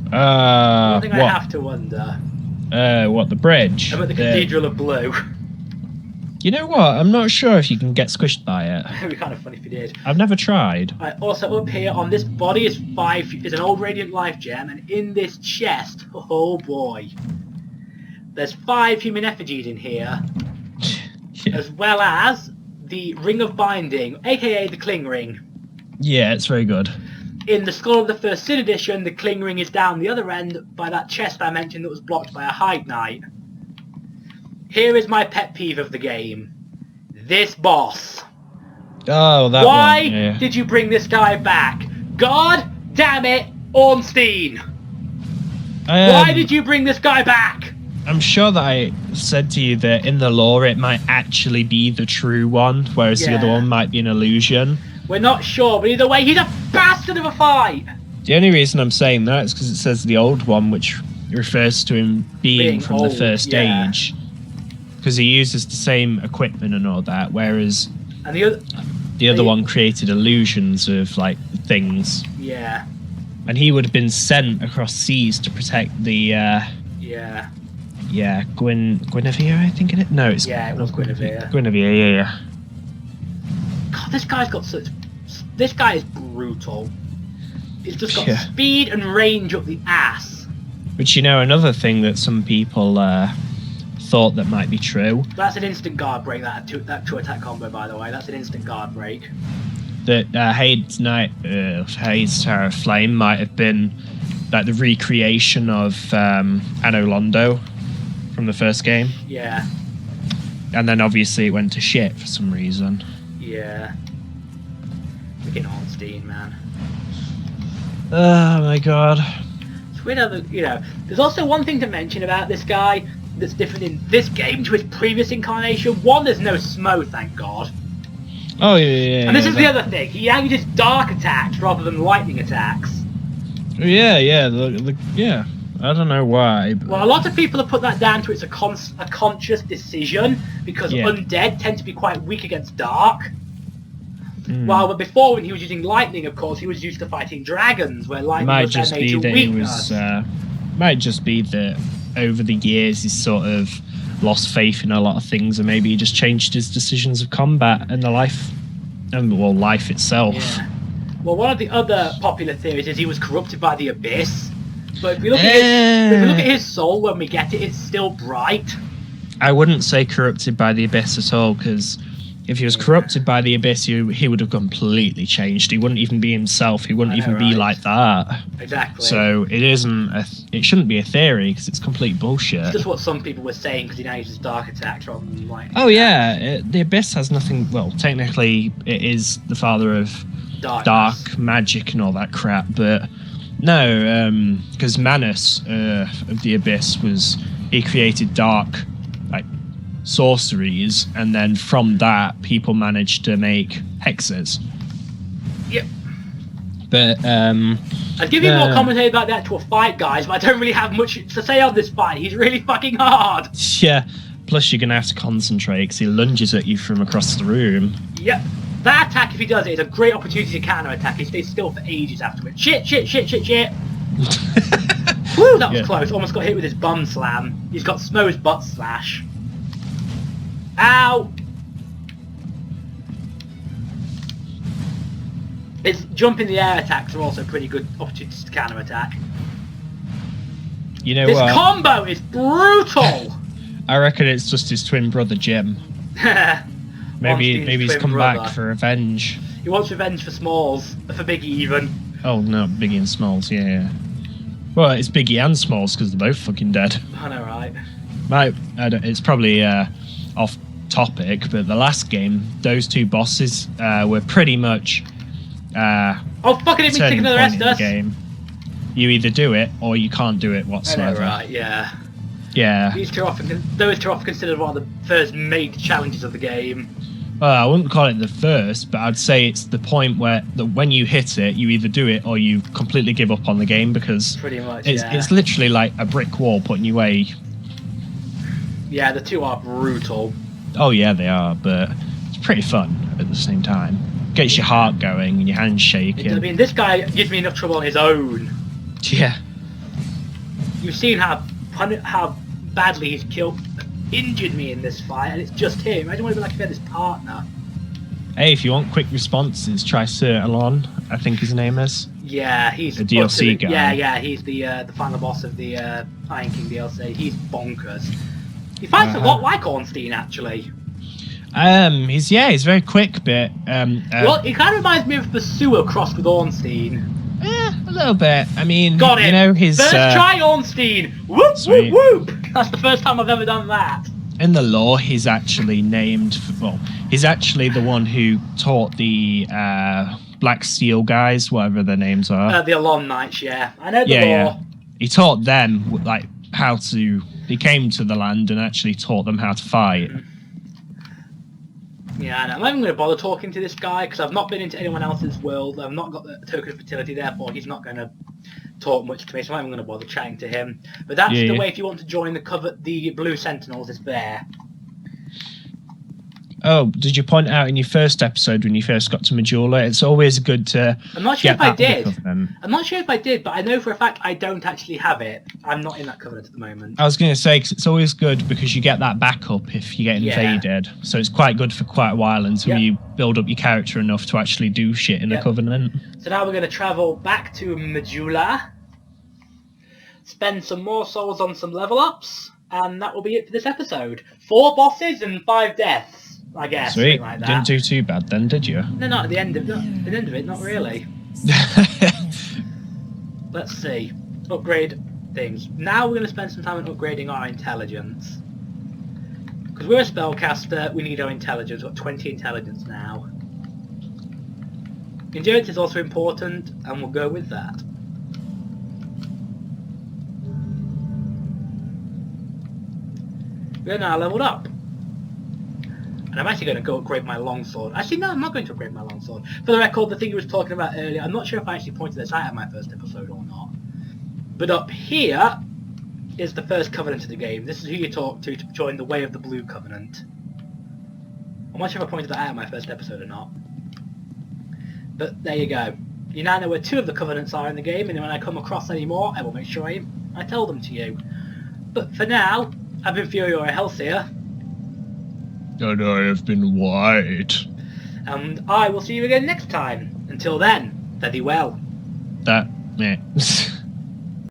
One thing I have to wonder. What, the bridge? About the Cathedral of Blue. You know what? I'm not sure if you can get squished by it. It would be kind of funny if you did. I've never tried. Right, also up here on this body is an old Radiant Life Gem, and in this chest, oh boy, there's 5 human effigies in here, Yeah. as well as the Ring of Binding, aka the Cling Ring. Yeah, it's very good. In the Skull of the First Sin Edition, the Cling Ring is down the other end by that chest I mentioned that was blocked by a Hide Knight. Here is my pet peeve of the game. This boss. Oh, that Why one, yeah. did you bring this guy back? God damn it, Ornstein! Why did you bring this guy back? I'm sure that I said to you that in the lore it might actually be the true one, whereas the other one might be an illusion. We're not sure, but either way, he's a bastard of a fight! The only reason I'm saying that is because it says the old one, which refers to him being from old, the first age. Because he uses the same equipment and all that, whereas And the other one created illusions of like things. Yeah. And he would have been sent across seas to protect the Yeah. Guinevere, I think it is. No, it's Yeah, it was Guinevere. Guinevere, yeah. God, this guy's got such... This guy is brutal. He's just got speed and range up the ass. Which, you know, another thing that some people thought that might be true. That's an instant guard break, that two attack combo, by the way. That's an instant guard break. That Hades Tower of Flame might have been like the recreation of Anno Londo from the first game. Yeah. And then obviously it went to shit for some reason. Yeah. Freaking Ornstein, man. Oh my god. So we know, there's also one thing to mention about this guy that's different in this game to his previous incarnation. One, there's no Smo, thank God. Oh yeah. And this is the other thing. He uses dark attacks rather than lightning attacks. Yeah. Yeah. I don't know why. But... Well, a lot of people have put that down to it's a conscious decision because undead tend to be quite weak against dark. Well, before when he was using lightning, of course, he was used to fighting dragons, where lightning was their major weakness. Might just be that over the years he's sort of lost faith in a lot of things, and maybe he just changed his decisions of combat and the life itself. Yeah. Well, one of the other popular theories is he was corrupted by the Abyss. But if we look at his soul when we get it, it's still bright. I wouldn't say corrupted by the Abyss at all, because if he was corrupted by the Abyss, he would have completely changed. He wouldn't even be himself. He wouldn't even be like that. Exactly. So it shouldn't be a theory, because it's complete bullshit. It's just what some people were saying, because he now uses dark attacks rather than lightning. Oh yeah, the Abyss has nothing. Well, technically, it is the father of dark magic and all that crap, but no, because Manus of the Abyss he created dark sorceries, and then from that people managed to make hexes. Yep. But I'd give you more commentary about the actual fight, guys, but I don't really have much to say on this fight. He's really fucking hard. Yeah, plus you're gonna have to concentrate because he lunges at you from across the room. Yep. That attack, if he does it, is a great opportunity to counter attack. He stays still for ages afterwards. Shit. Woo, that was close. Almost got hit with his bum slam. He's got Smo's butt slash. Ow! Its jump in the air attacks are also pretty good opportunities to counter attack. You know this what? combo is brutal! I reckon it's just his twin brother Jim. Maybe Ornstein's he's twin come brother. back for revenge. He wants revenge for Smalls, for Biggie even. Oh no, Biggie and Smalls, yeah. Well, it's Biggie and Smalls because they're both fucking dead. I know, right? It's probably off topic, but the last game, those two bosses were pretty much Oh, fucking hit me sticking to the rest of us! game. You either do it or you can't do it I whatsoever. know, right, yeah. Yeah. Those two are often considered one of the first major challenges of the game. Well, I wouldn't call it the first, but I'd say it's the point where when you hit it, you either do it or you completely give up on the game because Pretty much, it's literally like a brick wall putting you away. Yeah, the two are brutal. Oh yeah, they are, but it's pretty fun at the same time. Gets your heart going and your hands shaking. I mean, this guy gives me enough trouble on his own. Yeah. You've seen how badly he's injured me in this fight, and it's just him. I don't want to be like if he had his partner. Hey, if you want quick responses, try Sir Alon, I think his name is. Yeah, he's the DLC guy. Yeah, he's the final boss of the Iron King DLC. He's bonkers. He fights a lot like Ornstein, actually. He's very quick, but well, he kind of reminds me of Pursuer crossed with Ornstein. A little bit. I mean, Got it. You know, his first try Ornstein. Whoop Sweet. whoop whoop. That's the first time I've ever done that. In the lore, he's actually named. He's actually the one who taught the Black Steel guys, whatever their names are. The Alon Knights, yeah. I know the lore. Yeah. He taught them like how to. He came to the land and actually taught them how to fight. Yeah, and I'm not even going to bother talking to this guy because I've not been into anyone else's world. I've not got the token of fertility, therefore he's not going to talk much to me, so I'm not even going to bother chatting to him. But that's the way if you want to join the Blue Sentinels is there. Oh, did you point out in your first episode when you first got to Majula? It's always good to. I'm not sure if I did. I'm not sure if I did, but I know for a fact I don't actually have it. I'm not in that covenant at the moment. I was going to say, 'cause it's always good because you get that backup if you get invaded. So it's quite good for quite a while until you build up your character enough to actually do shit in a covenant. So now we're going to travel back to Majula, spend some more souls on some level ups, and that will be it for this episode. 4 bosses and 5 deaths. I guess. Sweet. Like that. Didn't do too bad then, did you? No, not at the end of it. Not really. Let's see. Upgrade things. Now we're going to spend some time on upgrading our intelligence. Because we're a spellcaster, we need our intelligence. We've got 20 intelligence now. Endurance is also important, and we'll go with that. We're now leveled up. And I'm actually going to go upgrade my longsword. Actually, no, I'm not going to upgrade my longsword. For the record, the thing you was talking about earlier, I'm not sure if I actually pointed this out in my first episode or not. But up here is the first covenant of the game. This is who you talk to join the Way of the Blue Covenant. I'm not sure if I pointed that out in my first episode or not. But there you go. You now know where 2 of the covenants are in the game, and when I come across any more, I will make sure I tell them to you. But for now, I've been Furiora Hellseer. And I have been white. And I will see you again next time. Until then, fare thee well. Yeah.